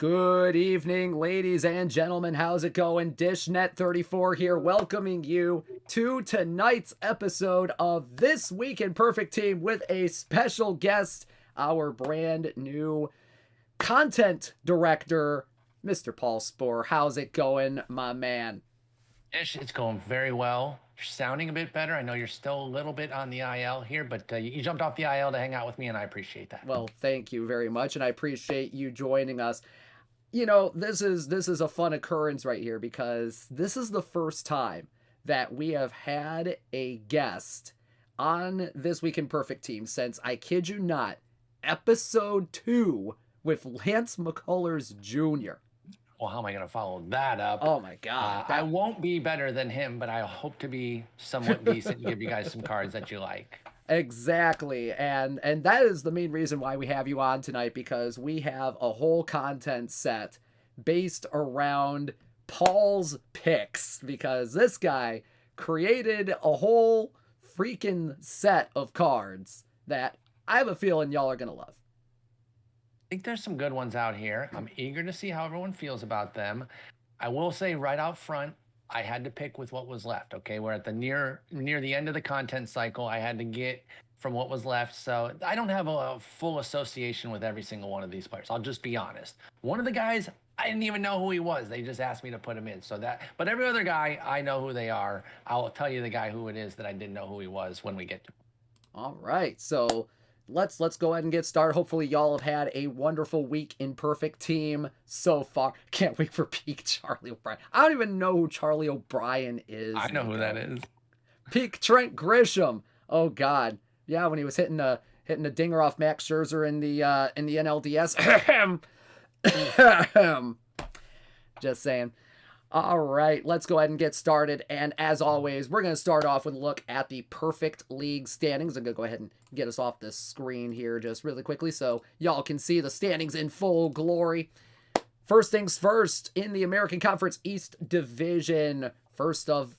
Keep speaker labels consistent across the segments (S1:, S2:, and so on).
S1: Good evening, ladies and gentlemen. How's it going? DishNet34 here, welcoming you to tonight's episode of This Week in Perfect Team with a special guest, our brand new content director, Mr. Paul Sporer. How's it going, my man?
S2: Ish, it's going very well. You're sounding a bit better. I know you're still a little bit on the IL here, but you jumped off the IL to hang out with me, and I appreciate that.
S1: Well, thank you very much, and I appreciate you joining us. You know, this is a fun occurrence right here because this is the first time that we have had a guest on This Week in Perfect Team since, I kid you not, episode 2 with Lance McCullers Jr.
S2: Well, how am I going to follow that up?
S1: Oh my God.
S2: I won't be better than him, but I hope to be somewhat decent and give you guys some cards that you like.
S1: Exactly. And that is the main reason why we have you on tonight, because we have a whole content set based around Paul's picks, because this guy created a whole freaking set of cards that I have a feeling y'all are going to love.
S2: I think there's some good ones out here. I'm eager to see how everyone feels about them. I will say right out front, I had to pick with what was left. Okay, we're at the near the end of the content cycle. I had to get from what was left, so I don't have a full association with every single one of these players. I'll just be honest. One of the guys, I didn't even know who he was. They just asked me to put him in. But every other guy, I know who they are. I'll tell you the guy who it is that I didn't know who he was when we get to him.
S1: All right, so let's go ahead and get started. Hopefully y'all have had a wonderful week in Perfect Team so far. Can't wait for peak Charlie O'Brien. I don't even know who Charlie O'Brien is.
S2: I know who that is.
S1: Peak Trent Grisham. Oh God, yeah, when he was hitting a dinger off Max Scherzer in the NLDS. Just saying. All right, let's go ahead and get started. And as always, we're going to start off with a look at the Perfect League standings. I'm going to go ahead and get us off the screen here just really quickly so y'all can see the standings in full glory. First things first, in the American Conference East Division, first of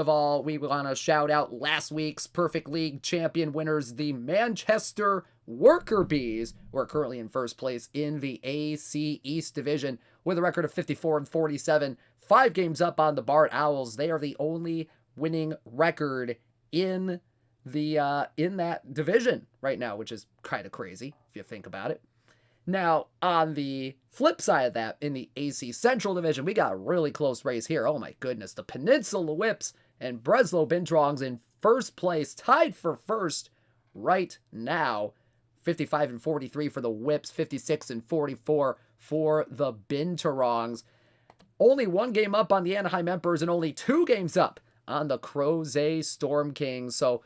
S1: all, we want to shout out last week's Perfect League champion winners, the Manchester Worker Bees, who are currently in first place in the AC East Division with a record of 54-47, 5 games up on the Bart Owls. They are the only winning record in that division right now, which is kind of crazy if you think about it. Now, on the flip side of that, in the AC Central Division, we got a really close race here. Oh my goodness. The Peninsula Whips and Breslow Bintrongs in first place, tied for first right now. 55-43 for the Whips, 56-44 for the Binturongs. Only 1 game up on the Anaheim Emperors and only 2 games up on the Crozet Storm Kings. So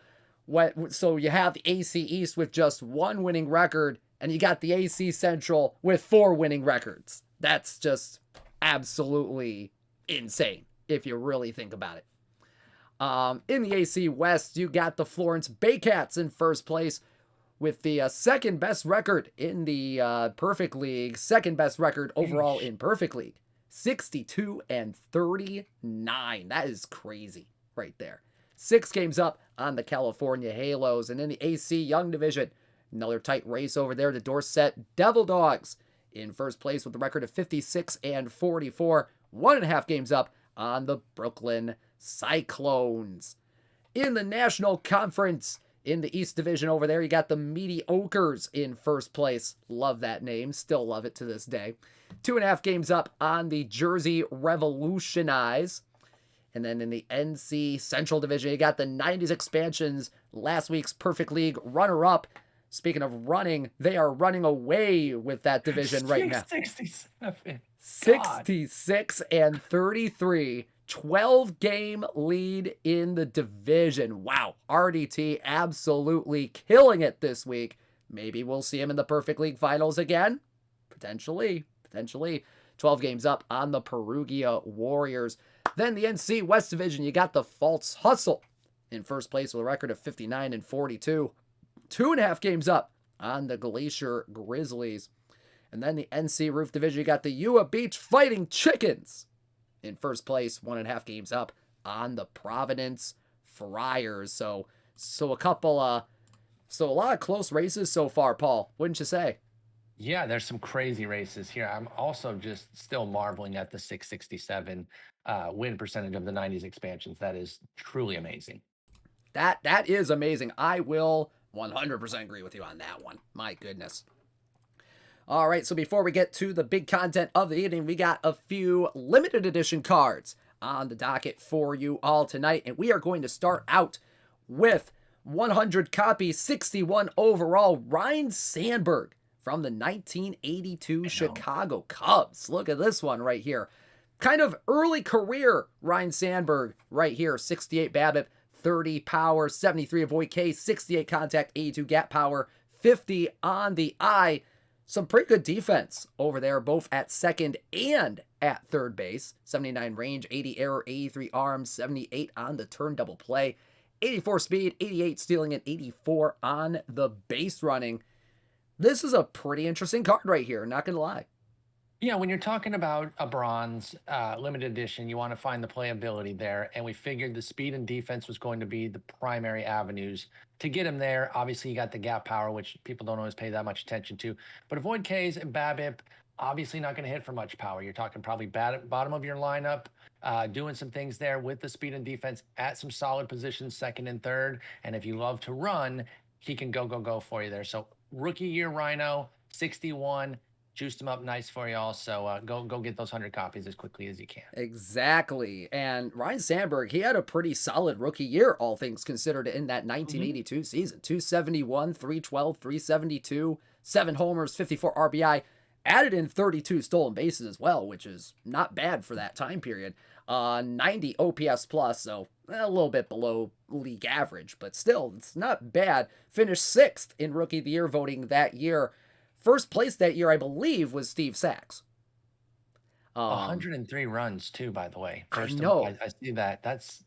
S1: you have the AC East with just 1 winning record, and you got the AC Central with 4 winning records. That's just absolutely insane if you really think about it. In the AC West, you got the Florence Baycats in first place with the second best record in the Perfect League, second best record overall in Perfect League, 62-39. That is crazy right there. 6 games up on the California Halos. And in the AC Young Division, another tight race over there. The Dorset Devil Dogs in first place with a record of 56-44, 1.5 games up on the Brooklyn Cyclones. In the National Conference, in the East Division over there, you got the Mediocres in first place. Love that name. Still love it to this day. 2.5 games up on the Jersey Revolutionize. And then in the NC Central Division, you got the 90s Expansions, last week's Perfect League runner-up. Speaking of running, they are running away with that division right now.
S2: 67.
S1: 66-33. 12-game lead in the division. Wow. RDT absolutely killing it this week. Maybe we'll see him in the Perfect League Finals again. Potentially. 12 games up on the Perugia Warriors. Then the NC West Division, you got the False Hustle in first place with a record of 59-42. 2.5 games up on the Glacier Grizzlies. And then the NC Roof Division, you got the Ewa Beach Fighting Chickens in first place, 1.5 games up on the Providence Friars. So a lot of close races so far, Paul. Wouldn't you say?
S2: Yeah, there's some crazy races here. I'm also just still marveling at the 667 win percentage of the 90s expansions. That is truly amazing.
S1: That is amazing. I will 100% agree with you on that one. My goodness. All right, so before we get to the big content of the evening, we got a few limited edition cards on the docket for you all tonight, and we are going to start out with 100 copy, 61 overall, Ryne Sandberg from the 1982 Chicago Cubs. Look at this one right here. Kind of early career Ryne Sandberg right here. 68 BABIP, 30 power, 73 avoid K, 68 contact, 82 gap power, 50 on the eye. Some pretty good defense over there, both at second and at third base. 79 range, 80 error, 83 arms, 78 on the turn double play, 84 speed, 88 stealing, and 84 on the base running. This is a pretty interesting card right here, not going to lie.
S2: Yeah, when you're talking about a bronze limited edition, you want to find the playability there. And we figured the speed and defense was going to be the primary avenues to get him there. Obviously, you got the gap power, which people don't always pay that much attention to. But avoid Ks and BABIP, obviously not going to hit for much power. You're talking probably bottom of your lineup, doing some things there with the speed and defense at some solid positions, second and third. And if you love to run, he can go for you there. So rookie year Rhino, 61 juiced them up nice for y'all. So go get those 100 copies as quickly as you can.
S1: Exactly. And Ryne Sandberg, he had a pretty solid rookie year, all things considered, in that 1982 season. 271, 312, 372, 7 homers, 54 RBI, added in 32 stolen bases as well, which is not bad for that time period. 90 OPS plus, so a little bit below league average, but still, it's not bad. Finished 6th in Rookie of the Year voting that year. First place that year, I believe, was Steve Sachs.
S2: 103 runs too, by the way.
S1: I know.
S2: I see that. That's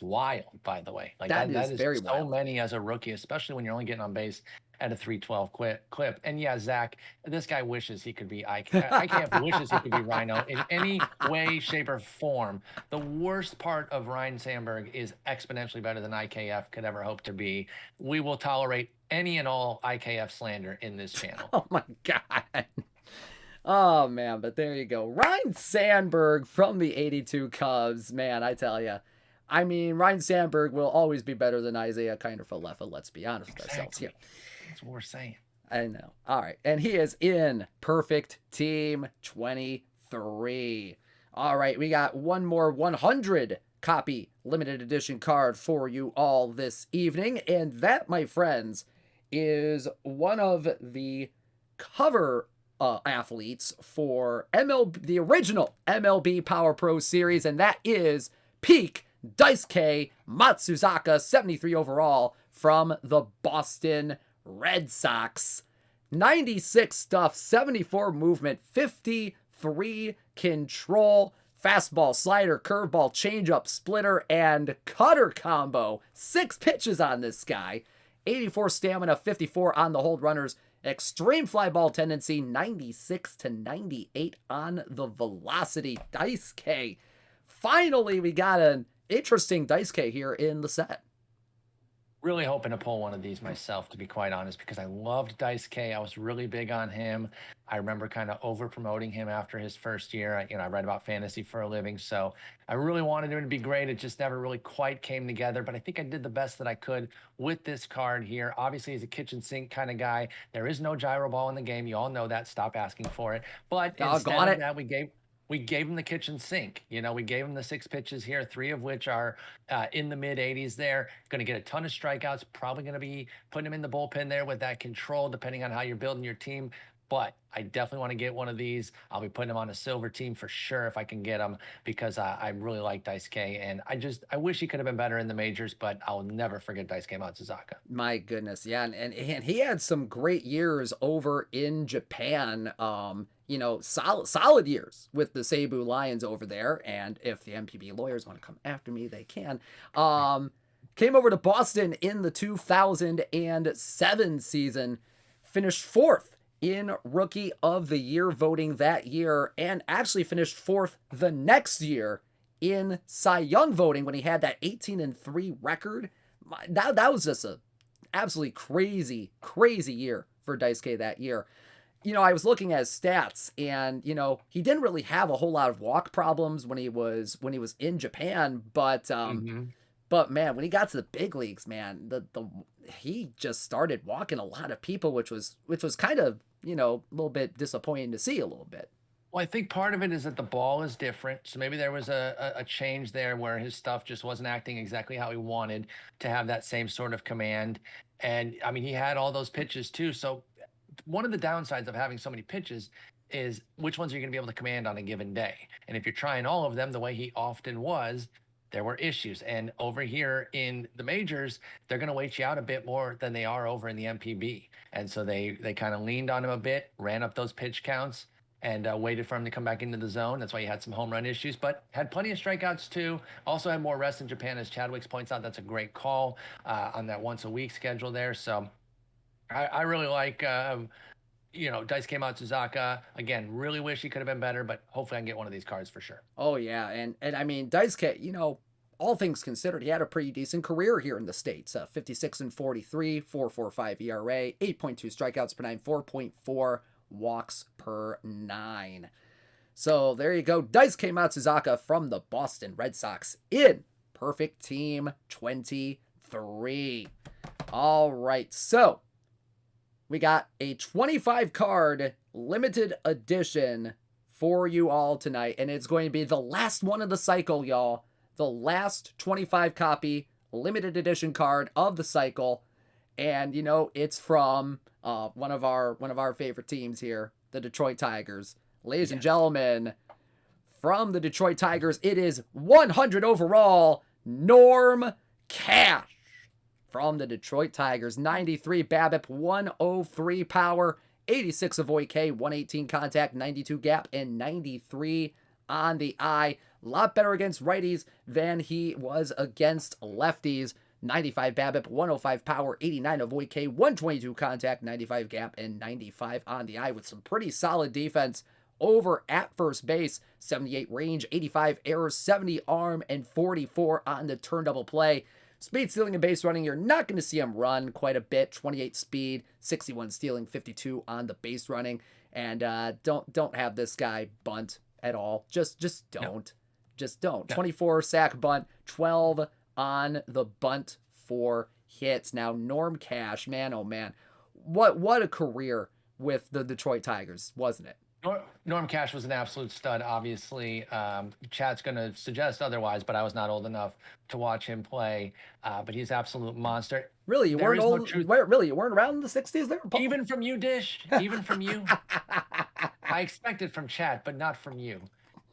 S2: wild, by the way. Like
S1: that
S2: is
S1: very
S2: so
S1: wild.
S2: many as a rookie, especially when you're only getting on base at a 312 clip. And yeah, Zach, this guy wishes he could be IKF wishes he could be Rhino in any way, shape, or form. The worst part of Ryne Sandberg is exponentially better than IKF could ever hope to be. We will tolerate any and all IKF slander in this channel.
S1: Oh my God. Oh man, but there you go. Ryne Sandberg from the 82 Cubs. Man, I tell you. I mean, Ryne Sandberg will always be better than Isaiah Kiner-Falefa, let's be honest with ourselves here.
S2: That's what we're saying.
S1: I know. All right. And he is in Perfect Team 23. All right. We got one more 100 copy limited edition card for you all this evening. And that, my friends, is one of the cover athletes for the original MLB Power Pro series. And that is Peak Daisuke Matsuzaka, 73 overall from the Boston Red Sox. 96 stuff, 74 movement, 53 control, fastball, slider, curveball, changeup, splitter, and cutter combo. 6 pitches on this guy. 84 stamina, 54 on the hold runners. Extreme fly ball tendency, 96 to 98 on the velocity. Daisuke. Finally, we got an interesting Daisuke here in the set.
S2: Really hoping to pull one of these myself, to be quite honest, because I loved Daisuke. I was really big on him. I remember kind of over promoting him after his first year. I write about fantasy for a living, so I really wanted him to be great. It just never really quite came together, but I think I did the best that I could with this card here. Obviously, he's a kitchen sink kind of guy. There is no gyro ball in the game. You all know that. Stop asking for it. But instead of that, we gave him the kitchen sink. We gave him the 6 pitches here, 3 of which are in the mid 80s there. Going to get a ton of strikeouts. Probably going to be putting him in the bullpen there with that control, depending on how you're building your team. But I definitely want to get one of these. I'll be putting him on a silver team for sure if I can get him, because I really like Daisuke. And I wish he could have been better in the majors, but I'll never forget Daisuke Matsuzaka.
S1: My goodness. Yeah. And he had some great years over in Japan. Solid years with the Seibu Lions over there. And if the MPB lawyers want to come after me, they can. Came over to Boston in the 2007 season, finished 4th in Rookie of the Year voting that year, and actually finished 4th the next year in Cy Young voting when he had that 18-3 record. That was just a absolutely crazy year for Daisuke that year. I was looking at his stats, and he didn't really have a whole lot of walk problems when he was in Japan,
S2: Hmm.
S1: but man, when he got to the big leagues, man, the he just started walking a lot of people, which was kind of a little bit disappointing to see a little bit.
S2: Well, I think part of it is that the ball is different. So maybe there was a change there where his stuff just wasn't acting exactly how he wanted to have that same sort of command. And I mean, he had all those pitches too. So one of the downsides of having so many pitches is which ones are you going to be able to command on a given day? And if you're trying all of them the way he often was, there were issues. And over here in the majors, they're going to wait you out a bit more than they are over in the MPB. And so they kind of leaned on him a bit, ran up those pitch counts, and waited for him to come back into the zone. That's why he had some home run issues, but had plenty of strikeouts too. Also had more rest in Japan, as Chadwick's points out. That's a great call on that once a week schedule there. So I really like, Dice came out Suzaka. Again, really wish he could have been better, but hopefully I can get one of these cards for sure.
S1: Oh yeah, and I mean Daisuke, all things considered, he had a pretty decent career here in the States. 56 and 43, 4.45 ERA, 8.2 strikeouts per nine, 4.4 walks per nine. So there you go. Daisuke Matsuzaka from the Boston Red Sox in Perfect Team 23. All right, so we got a 25 card limited edition for you all tonight, and it's going to be the last one of the cycle, y'all. The last 25 copy limited edition card of the cycle, and it's from one of our favorite teams here, the Detroit Tigers. Ladies and gentlemen, from the Detroit Tigers, it is 100 overall Norm Cash. From the Detroit Tigers, 93 BABIP, 103 power, 86 avoid K, 118 contact, 92 gap, and 93 on the eye. A lot better against righties than he was against lefties. 95 BABIP, 105 power, 89 avoid K, 122 contact, 95 gap, and 95 on the eye with some pretty solid defense over at first base. 78 range, 85 errors, 70 arm, and 44 on the turn double play. Speed, stealing, and base running, you're not going to see him run quite a bit. 28 speed, 61 stealing, 52 on the base running. And don't have this guy bunt at all. Just don't. No. Just don't. No. 24 sack bunt, 12 on the bunt for hits. Now, Norm Cash, man, oh man. What a career with the Detroit Tigers, wasn't it?
S2: Norm Cash was an absolute stud, obviously. Chat's going to suggest otherwise, but I was not old enough to watch him play. But he's an absolute monster.
S1: Really? You weren't old? Really? You weren't around in the 60s there?
S2: Paul? Even from you, Dish. Even from you. I expected from Chat, but not from you.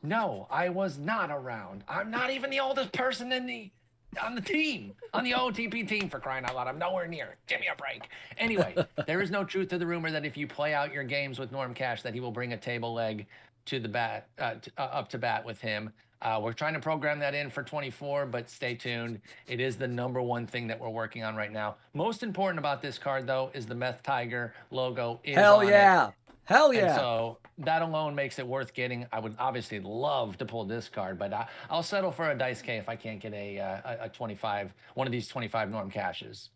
S2: No, I was not around. I'm not even the oldest person on the team, on the OOTP team, for crying out loud. I'm nowhere near. Give me a break. Anyway, there is no truth to the rumor that if you play out your games with Norm Cash, that he will bring a table leg to the bat, up to bat with him. We're trying to program that in for 24, but stay tuned. It is the number one thing that we're working on right now. Most important about this card, though, is the Meth Tiger logo is
S1: Hell yeah.
S2: It.
S1: Hell yeah.
S2: And so that alone makes it worth getting. I would obviously love to pull this card, but I'll settle for a Dice K if I can't get a 25, one of these 25 Norm Cashes.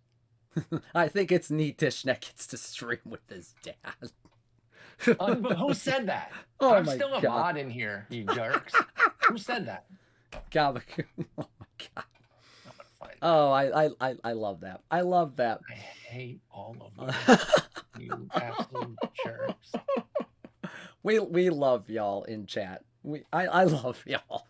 S1: I think it's neat Neshek gets to stream with his dad.
S2: Who said that?
S1: Oh,
S2: I'm
S1: my
S2: still a
S1: God.
S2: mod in here, you jerks. Who said that?
S1: God, oh my God. Oh, I love that. I love that.
S2: I hate all of you. You absolute jerks.
S1: We love y'all in chat. I love y'all.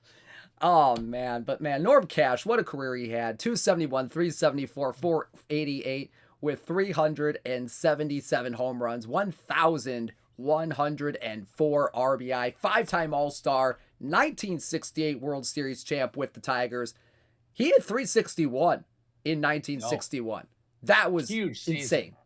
S1: Oh man, but man, Norm Cash, what a career he had. 271, 374, 488 with 377 home runs, 1,104 RBI, 5-time All-Star, 1968 World Series champ with the Tigers. He had 361 in 1961. Oh, that was huge, insane.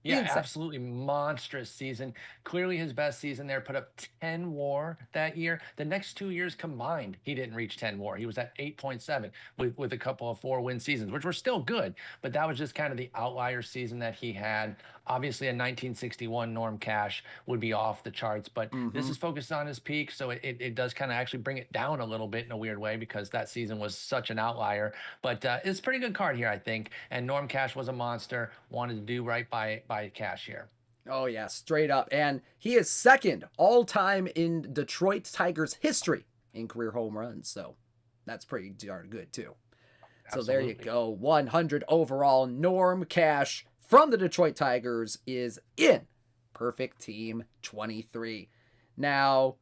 S2: Yeah, insane. Absolutely monstrous season. Clearly his best season there. Put up 10 WAR that year. The next 2 years combined, he didn't reach 10 WAR. He was at 8.7 with a couple of 4-win seasons, which were still good. But that was just kind of the outlier season that he had. Obviously, a 1961 Norm Cash would be off the charts, but this is focused on his peak, so it does kind of actually bring it down a little bit in a weird way because that season was such an outlier. But it's a pretty good card here, I think. And Norm Cash was a monster. Wanted to do right by Cash here.
S1: Oh, yeah, straight up. And he is second all time in Detroit Tigers history in career home runs. So that's pretty darn good, too. So there you
S2: Absolutely.
S1: go. 100 overall. Norm Cash from the Detroit Tigers is in Perfect Team 23. Now,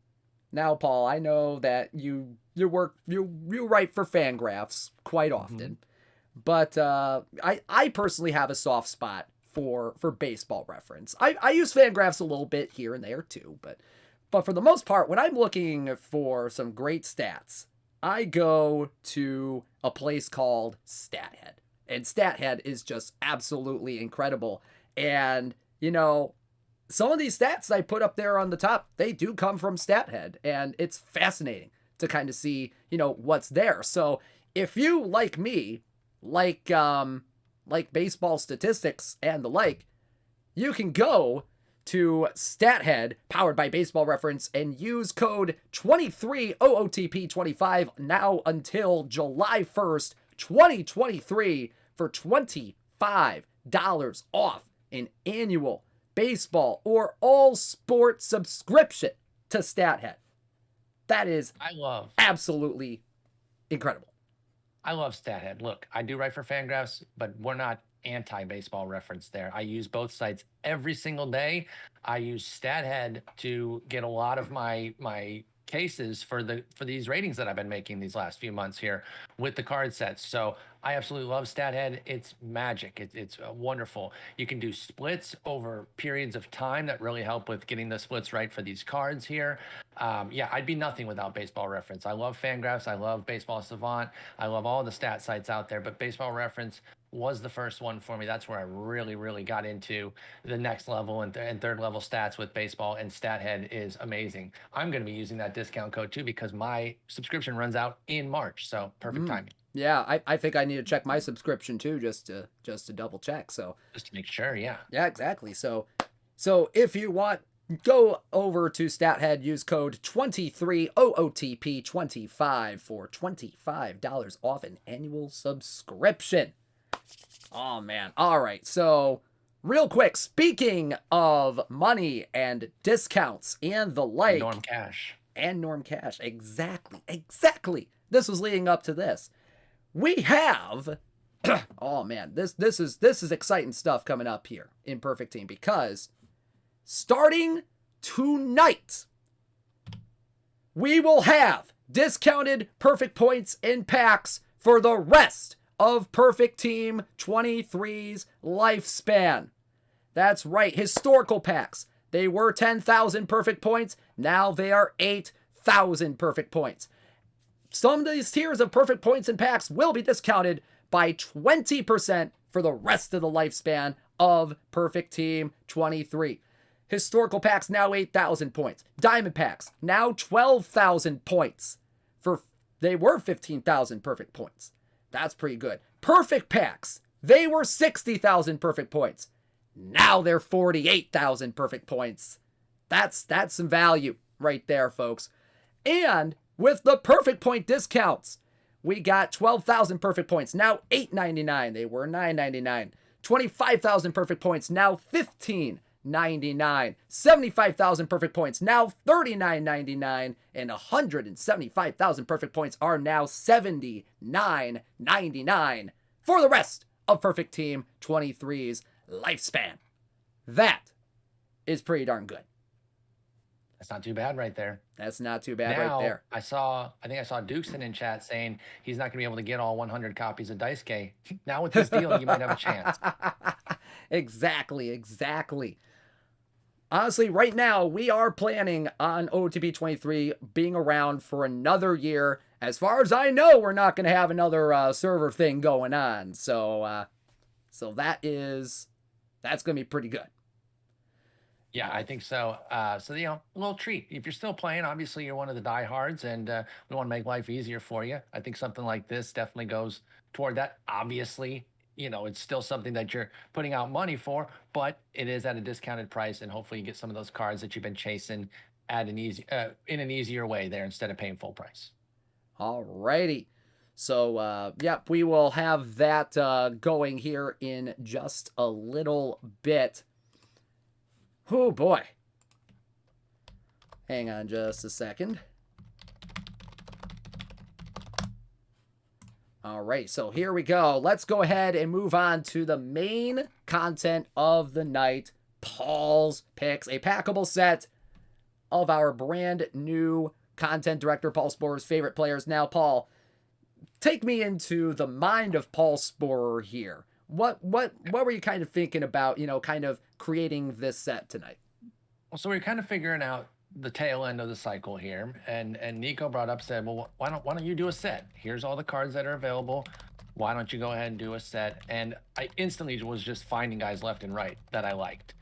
S1: Paul, I know that you write for Fangraphs quite
S2: Hmm.
S1: often, but I personally have a soft spot for baseball reference. I use Fangraphs a little bit here and there too, but for the most part, when I'm looking for some great stats, I go to a place called Stathead. And Stathead is just absolutely incredible. And, some of these stats I put up there on the top, they do come from Stathead. And it's fascinating to kind of see, what's there. So if you, like me, like baseball statistics and the like, you can go to Stathead, powered by Baseball Reference, and use code 23 OOTP 25 now until July 1st, 2023 for $25 off an annual baseball or all sport subscription to Stathead. That is
S2: I love
S1: absolutely incredible.
S2: I love Stathead. Look, I do write for Fangraphs, but we're not anti-baseball reference there. I use both sites every single day. I use Stathead to get a lot of my cases for these ratings that I've been making these last few months here with the card sets. So I absolutely love Stathead. It's magic. It's wonderful. You can do splits over periods of time that really help with getting the splits right for these cards here. Yeah, I'd be nothing without baseball reference. I love Fangraphs. I love Baseball Savant. I love all the stat sites out there, but Baseball Reference was the first one for me. That's where I really, really got into the next level and third level stats with baseball, and Stathead is amazing. I'm going to be using that discount code too because my subscription runs out in March. So perfect timing.
S1: Yeah, I think I need to check my subscription too, just to double check. So
S2: Just to make sure. Yeah.
S1: yeah, exactly. So if you want, go over to Stathead, use code 23OOTP25 for $25 off an annual subscription. Oh man. All right. So real quick, speaking of money and discounts and the
S2: And Norm
S1: like,
S2: Cash.
S1: and Norm Cash, exactly. This was leading up to this. We have oh man, this is exciting stuff coming up here in Perfect Team because starting tonight, we will have discounted perfect points in packs for the rest of Perfect Team 23's lifespan. That's right, historical packs. They were 10,000 perfect points, now they are 8,000 perfect points. Some of these tiers of perfect points and packs will be discounted by 20% for the rest of the lifespan of Perfect Team 23. Historical packs now 8,000 points. Diamond packs now 12,000 points. They were 15,000 perfect points. That's pretty good. Perfect packs, they were 60,000 perfect points. Now they're 48,000 perfect points. That's some value right there, folks. And with the perfect point discounts, we got 12,000 perfect points, now $8.99. They were $9.99. 25,000 perfect points, now $15.99. 75,000 perfect points, now $39.99. And 175,000 perfect points are now $79.99 for the rest of Perfect Team 23's lifespan. That is pretty darn good.
S2: That's not too bad right there.
S1: That's not too bad
S2: Now,
S1: right there.
S2: I think I saw Dukeson in chat saying he's not going to be able to get all 100 copies of Dice K. Now with this deal, you might have a chance.
S1: Exactly. Honestly, right now, we are planning on OTP 23 being around for another year. As far as I know, we're not going to have another server thing going on. So that's going to be pretty good.
S2: Yeah, I think so. So, a little treat. If you're still playing, obviously you're one of the diehards, and we want to make life easier for you. I think something like this definitely goes toward that. Obviously, it's still something that you're putting out money for, but it is at a discounted price, and hopefully you get some of those cards that you've been chasing at in an easier way there instead of paying full price.
S1: Alrighty. So, yep, we will have that going here in just a little bit. Oh, boy. Hang on just a second. All right, so here we go. Let's go ahead and move on to the main content of the night. Paul's picks, a packable set of our brand new content director, Paul Sporer's favorite players. Now, Paul, take me into the mind of Paul Sporer here. What were you kind of thinking about, kind of creating this set tonight?
S2: Well, so we're kind of figuring out the tail end of the cycle here, and Nico said, well, why don't you do a set? Here's all the cards that are available. Why don't you go ahead and do a set? And I instantly was just finding guys left and right that I liked,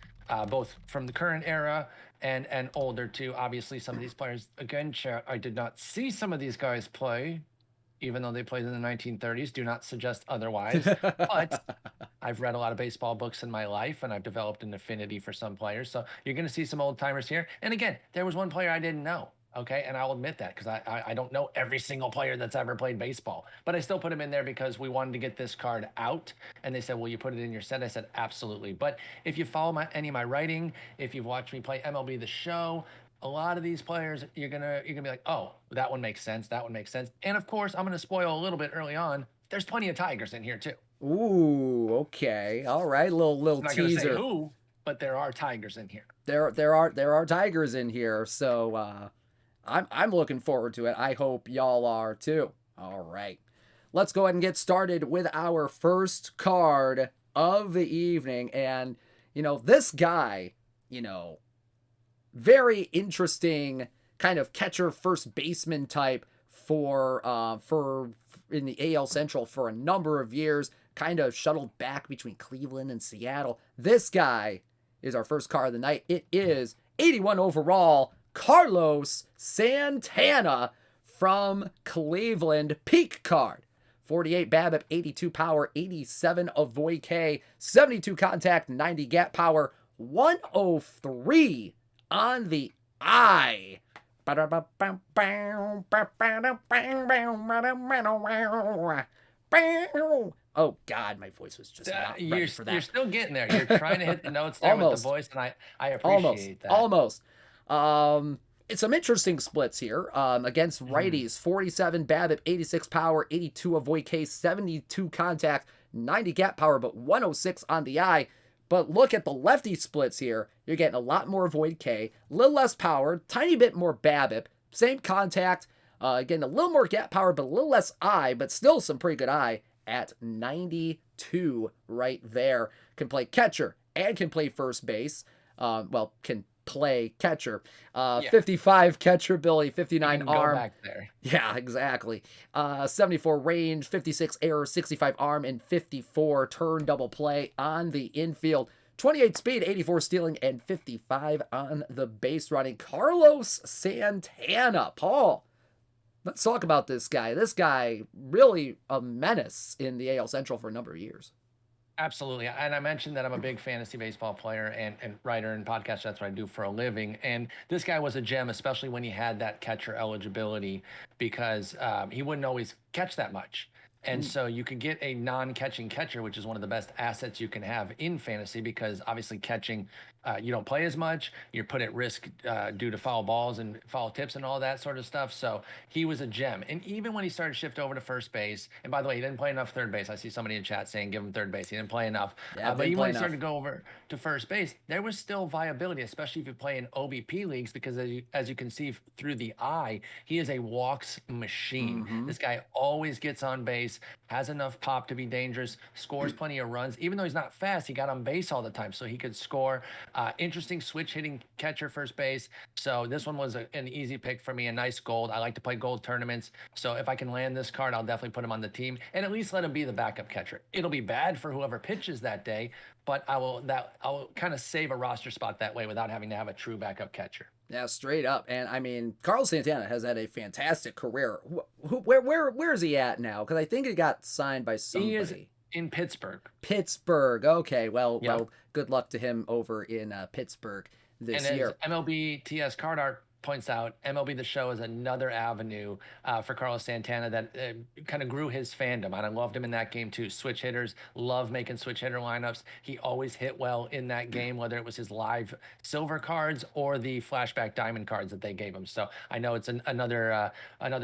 S2: both from the current era and older too. Obviously, some of these players, again, I did not see some of these guys play, even though they played in the 1930s. Do not suggest otherwise. But I've read a lot of baseball books in my life, and I've developed an affinity for some players. So you're going to see some old timers here. And again, there was one player I didn't know. Okay. And I'll admit that because I don't know every single player that's ever played baseball, but I still put him in there because we wanted to get this card out. And they said, will you put it in your set? I said, absolutely. But if you follow any of my writing, if you've watched me play MLB The Show, a lot of these players, you're gonna be like, oh, that one makes sense. That one makes sense. And of course, I'm gonna spoil a little bit early on. There's plenty of Tigers in here too.
S1: Ooh, okay, all right, little
S2: I'm not
S1: teaser.
S2: Gonna say who, but there are Tigers in here.
S1: There are Tigers in here. So I'm looking forward to it. I hope y'all are too. All right, let's go ahead and get started with our first card of the evening. And this guy, very interesting kind of catcher first baseman type for in the AL Central for a number of years, kind of shuttled back between Cleveland and Seattle. This guy is our first card of the night. It is 81 overall, Carlos Santana from Cleveland. Peak card. 48 BABIP, 82 power, 87 avoid K, 72 contact, 90 gap power, 103 on the eye. Oh God, my voice was just not ready for that.
S2: You're still getting there. You're trying to hit the notes there with the voice, and I appreciate that.
S1: Almost. It's some interesting splits here. Against righties, 47 BABIP, 86 power, 82 avoid K, 72 contact, 90 gap power, but 106 on the eye. But look at the lefty splits here. You're getting a lot more avoid K, a little less power, tiny bit more BABIP, same contact, getting a little more gap power, but a little less eye, but still some pretty good eye at 92 right there. Can play catcher and can play first base. Can play catcher. 55 catcher ability, 59 arm.
S2: Go back there.
S1: Yeah, exactly. 74 range, 56 error, 65 arm, and 54 turn double play on the infield. 28 speed, 84 stealing, and 55 on the base running. Carlos Santana. Paul, let's talk about this guy. This guy, really a menace in the AL Central for a number of years.
S2: Absolutely. And I mentioned that I'm a big fantasy baseball player and writer and podcast. That's what I do for a living. And this guy was a gem, especially when he had that catcher eligibility, because he wouldn't always catch that much. And so you could get a non-catching catcher, which is one of the best assets you can have in fantasy, because obviously catching, you don't play as much. You're put at risk due to foul balls and foul tips and all that sort of stuff. So he was a gem. And even when he started to shift over to first base, and by the way, he didn't play enough third base. I see somebody in chat saying give him third base. He didn't play enough. But even when he started to go over to first base, there was still viability, especially if you play in OBP leagues, because as you can see through the eye, he is a walks machine. This guy always gets on base, has enough pop to be dangerous, scores plenty of runs. Even though he's not fast, he got on base all the time, so he could score. Interesting switch hitting catcher first base. So this one was an easy pick for me, a nice gold. I like to play gold tournaments. So if I can land this card, I'll definitely put him on the team and at least let him be the backup catcher. It'll be bad for whoever pitches that day, but I'll kind of save a roster spot that way without having to have a true backup catcher.
S1: Yeah, straight up. And I mean, Carlos Santana has had a fantastic career. Where is he at now? Because I think he got signed by somebody.
S2: He is in Pittsburgh.
S1: Pittsburgh. Okay. Well, good luck to him over in Pittsburgh this year.
S2: And MLB TS card art, points out MLB The Show is another avenue for Carlos Santana that kind of grew his fandom. And I loved him in that game too. Switch hitters, love making switch hitter lineups. He always hit well in that game, whether it was his live silver cards or the flashback diamond cards that they gave him. So I know it's another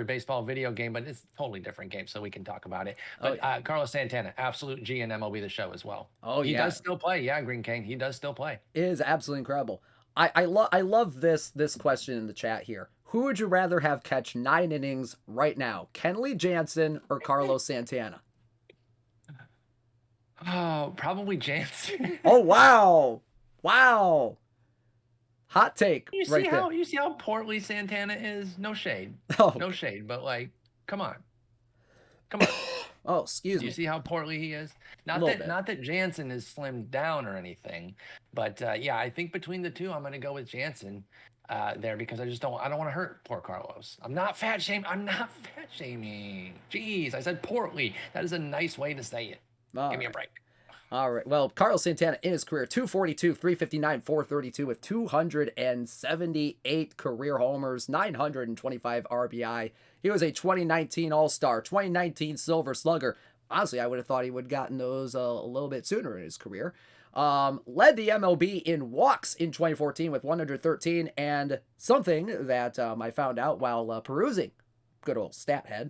S2: baseball video game, but it's a totally different game, so we can talk about it. But Carlos Santana, absolute G in MLB The Show as well.
S1: Oh,
S2: he
S1: yeah.
S2: does still play. Yeah, Green Cane, he does still play.
S1: It is absolutely incredible. I love this question in the chat here. Who would you rather have catch 9 innings right now, Kenley Jansen or Carlos Santana?
S2: Oh, probably Jansen.
S1: Oh, wow. Hot take.
S2: You see how portly Santana is? No shade.
S1: Oh.
S2: No shade, but like, come on.
S1: Oh, excuse me.
S2: You see how portly he is? Not that Jansen is slimmed down or anything, but yeah, I think between the two, I'm going to go with Jansen there because I don't want to hurt poor Carlos. I'm not fat shaming. Jeez, I said portly. That is a nice way to say it. Give me a break.
S1: All right. Well, Carlos Santana in his career, 242, 359, 432 with 278 career homers, 925 RBI. He was a 2019 All-Star, 2019 Silver Slugger. Honestly, I would have thought he would have gotten those a little bit sooner in his career. Led the MLB in walks in 2014 with 113, and something that I found out while perusing good old Stathead,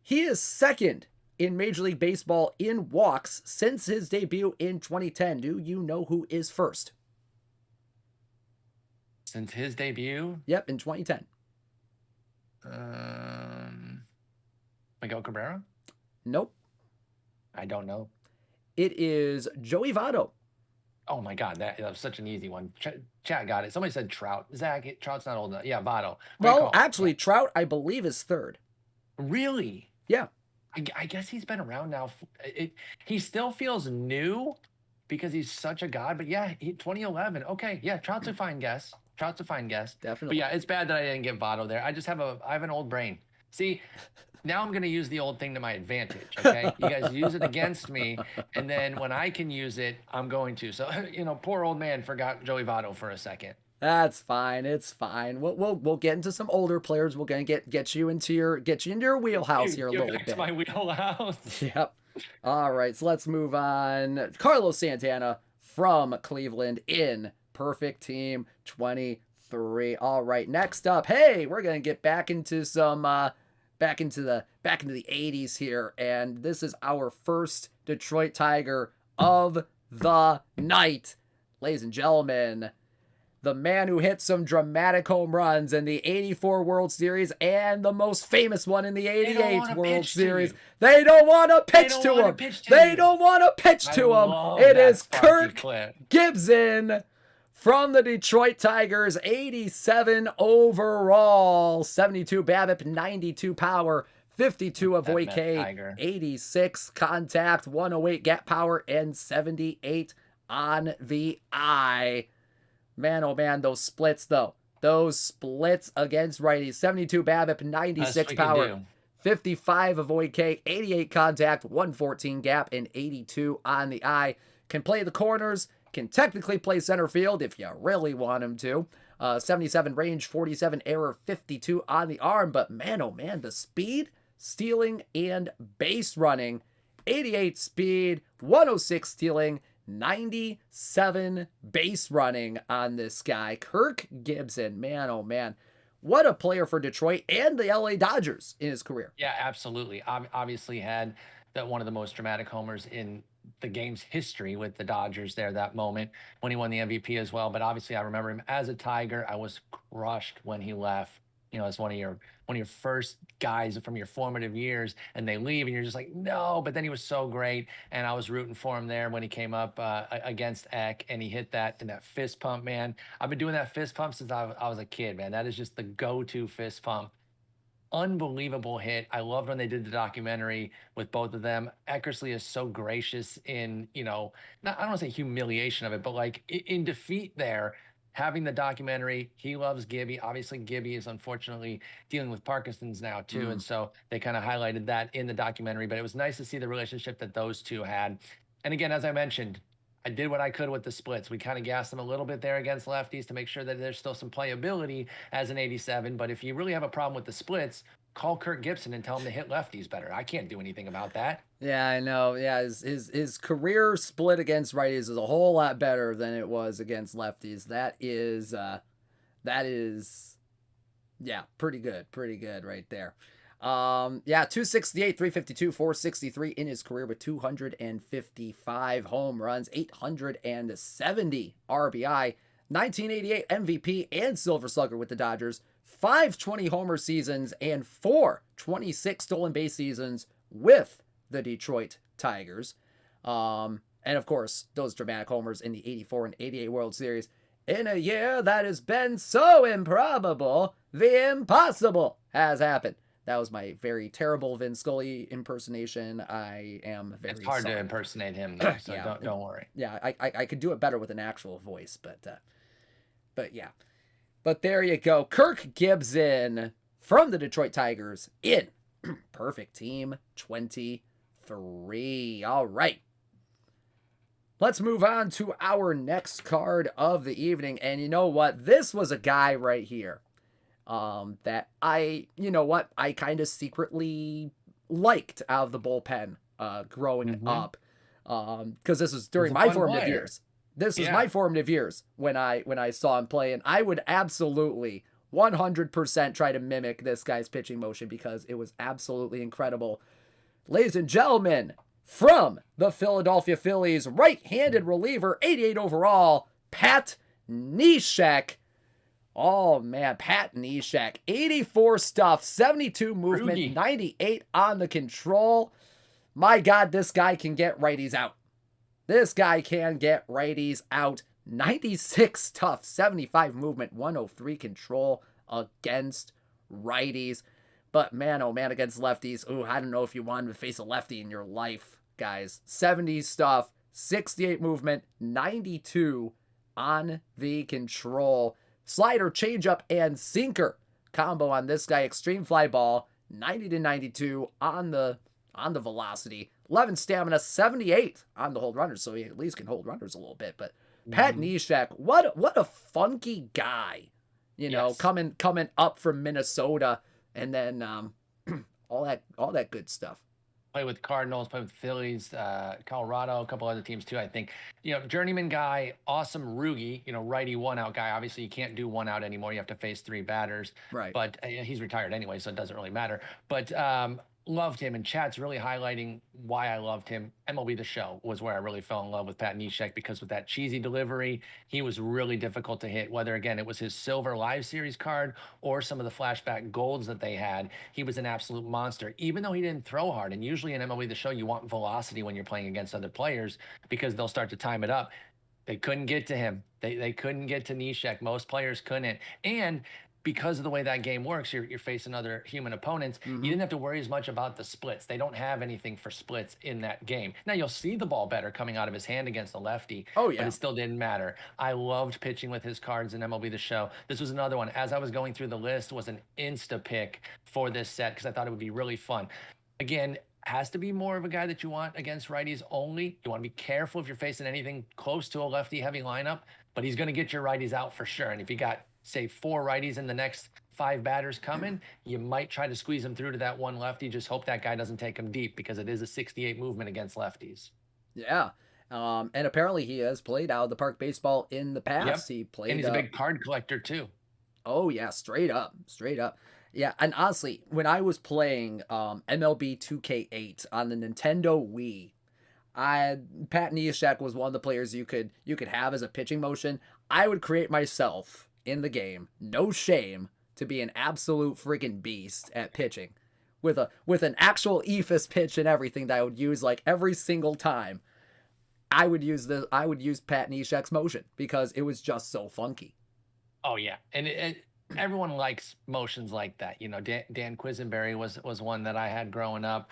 S1: he is second in Major League Baseball in walks since his debut in 2010. Do you know who is first?
S2: Since his debut?
S1: Yep, in 2010.
S2: Miguel Cabrera?
S1: Nope.
S2: I don't know.
S1: It is Joey Votto.
S2: Oh my God, that was such an easy one. Chat got it. Somebody said Trout. Zach, Trout's not old enough. Yeah, Votto.
S1: Well, actually, Trout, I believe, is third.
S2: Really?
S1: Yeah.
S2: I guess he's been around now. He still feels new because he's such a god. But yeah, 2011. Okay, yeah, Trout's a fine guess.
S1: Definitely.
S2: But yeah, it's bad that I didn't get Votto there. I have an old brain. See, now I'm going to use the old thing to my advantage. Okay, you guys use it against me, and then when I can use it, I'm going to. So poor old man forgot Joey Votto for a second.
S1: That's fine. It's fine. We'll get into some older players. We're gonna get you into your wheelhouse here a little bit.
S2: My wheelhouse.
S1: Yep. All right. So let's move on. Carlos Santana from Cleveland in perfect team 23. All right. Next up, hey, we're gonna get back into some back into the 80s here, and this is our first Detroit Tiger of the night, ladies and gentlemen. The man who hit some dramatic home runs in the 84 World Series and the most famous one in the 88 World Series. They don't want to pitch to him. They don't want to pitch to him. It is Kirk Gibson from the Detroit Tigers, 87 overall, 72 BABIP, 92 power, 52 avoid K, 86 contact, 108 gap power, and 78 on the eye. Man, oh man, those splits though. Those splits against righties. 72 BABIP, 96 power, 55 avoid K, 88 contact, 114 gap, and 82 on the eye. Can play the corners, can technically play center field if you really want him to. 77 range, 47 error, 52 on the arm. But man, oh man, the speed, stealing, and base running. 88 speed, 106 stealing, 97 base running on this guy. Kirk Gibson, man, oh man. What a player for Detroit and the LA Dodgers in his career.
S2: Yeah, absolutely. Obviously had one of the most dramatic homers in the game's history with the Dodgers there that moment when he won the MVP as well. But obviously I remember him as a Tiger. I was crushed when he left. As one of your first guys from your formative years, and they leave, and you're just like, no. But then he was so great, and I was rooting for him there when he came up against Eck, and he hit that fist pump, man. I've been doing that fist pump since I was a kid, man. That is just the go-to fist pump. Unbelievable hit. I loved when they did the documentary with both of them. Eckersley is so gracious in, I don't want to say humiliation of it, but like in defeat there. Having the documentary, he loves Gibby. Obviously, Gibby is unfortunately dealing with Parkinson's now too, and so they kind of highlighted that in the documentary. But it was nice to see the relationship that those two had. And again, as I mentioned, I did what I could with the splits. We kind of gassed them a little bit there against lefties to make sure that there's still some playability as an 87. But if you really have a problem with the splits, call Kirk Gibson and tell him to hit lefties better. I can't do anything about that.
S1: Yeah, I know. Yeah, his career split against righties is a whole lot better than it was against lefties. That is yeah, pretty good right there. Yeah, 268, 352, 463 in his career with 255 home runs, 870 RBI, 1988 MVP and Silver Slugger with the Dodgers, 520 homer seasons, and 426 stolen base seasons with the Detroit Tigers. And of course, those dramatic homers in the 84 and 88 World Series. In a year that has been so improbable, the impossible has happened. That was my very terrible Vin Scully impersonation. I am very
S2: It's hard
S1: sorry.
S2: to impersonate him, though, so
S1: Yeah.
S2: don't worry.
S1: Yeah, I could do it better with an actual voice, but yeah. But there you go. Kirk Gibson from the Detroit Tigers in Perfect Team 23. All right. Let's move on to our next card of the evening. And you know what? This was a guy right here that I kind of secretly liked out of the bullpen growing up. Because this was during my formative years. This was my formative years when I saw him play. And I would absolutely 100% try to mimic this guy's pitching motion because it was absolutely incredible. Ladies and gentlemen, from the Philadelphia Phillies, right-handed reliever, 88 overall, Pat Neshek. Oh, man, Pat Neshek. 84 stuff, 72 movement,
S2: Rugi.
S1: 98 on the control. My God, this guy can get righties out. This guy can get righties out. 96 tough, 75 movement, 103 control against righties. But man, oh man, against lefties, ooh, I don't know if you wanted to face a lefty in your life, guys. 70 stuff, 68 movement, 92 on the control. Slider, changeup, and sinker combo on this guy. Extreme fly ball, 90 to 92 on the velocity. 11 stamina, 78 on the hold runners, so he at least can hold runners a little bit. But Pat Neshek, what a funky guy, coming up from Minnesota. And then all that good stuff.
S2: Play with Cardinals, play with Phillies, Colorado, a couple other teams too. I think, journeyman guy, awesome Rugi, righty one out guy. Obviously, you can't do one out anymore. You have to face three batters.
S1: Right.
S2: But he's retired anyway, so it doesn't really matter. But loved him, and chat's really highlighting why I loved him. MLB The Show was where I really fell in love with Pat Neshek, because with that cheesy delivery, he was really difficult to hit. Whether, again, it was his silver live series card or some of the flashback golds that they had, he was an absolute monster, even though he didn't throw hard. And usually in MLB The Show, you want velocity when you're playing against other players because they'll start to time it up. They couldn't get to him. They couldn't get to Neshek. Most players couldn't. And because of the way that game works, you're facing other human opponents. You didn't have to worry as much about the splits. They don't have anything for splits in that game. Now, you'll see the ball better coming out of his hand against the lefty.
S1: Oh, yeah.
S2: But it still didn't matter. I loved pitching with his cards in MLB The Show. This was another one. As I was going through the list, was an insta pick for this set because I thought it would be really fun. Again, has to be more of a guy that you want against righties only. You want to be careful if you're facing anything close to a lefty-heavy lineup, but he's going to get your righties out for sure. And if you got, say, 4 righties in the next 5 batters coming, you might try to squeeze him through to that one lefty. Just hope that guy doesn't take him deep because it is a 68 movement against lefties.
S1: Yeah. And apparently he has played out of the park baseball in the past.
S2: Yep.
S1: He played.
S2: And he's a big card collector too.
S1: Oh yeah, straight up. Yeah, and honestly, when I was playing MLB 2K8 on the Nintendo Wii, Pat Neshek was one of the players you could have as a pitching motion. I would create myself in the game, no shame, to be an absolute freaking beast at pitching, with an actual ephus pitch and everything that I would use like every single time. I would use Pat Neshek's motion because it was just so funky.
S2: Oh yeah, and everyone likes motions like that. Dan Quisenberry was one that I had growing up.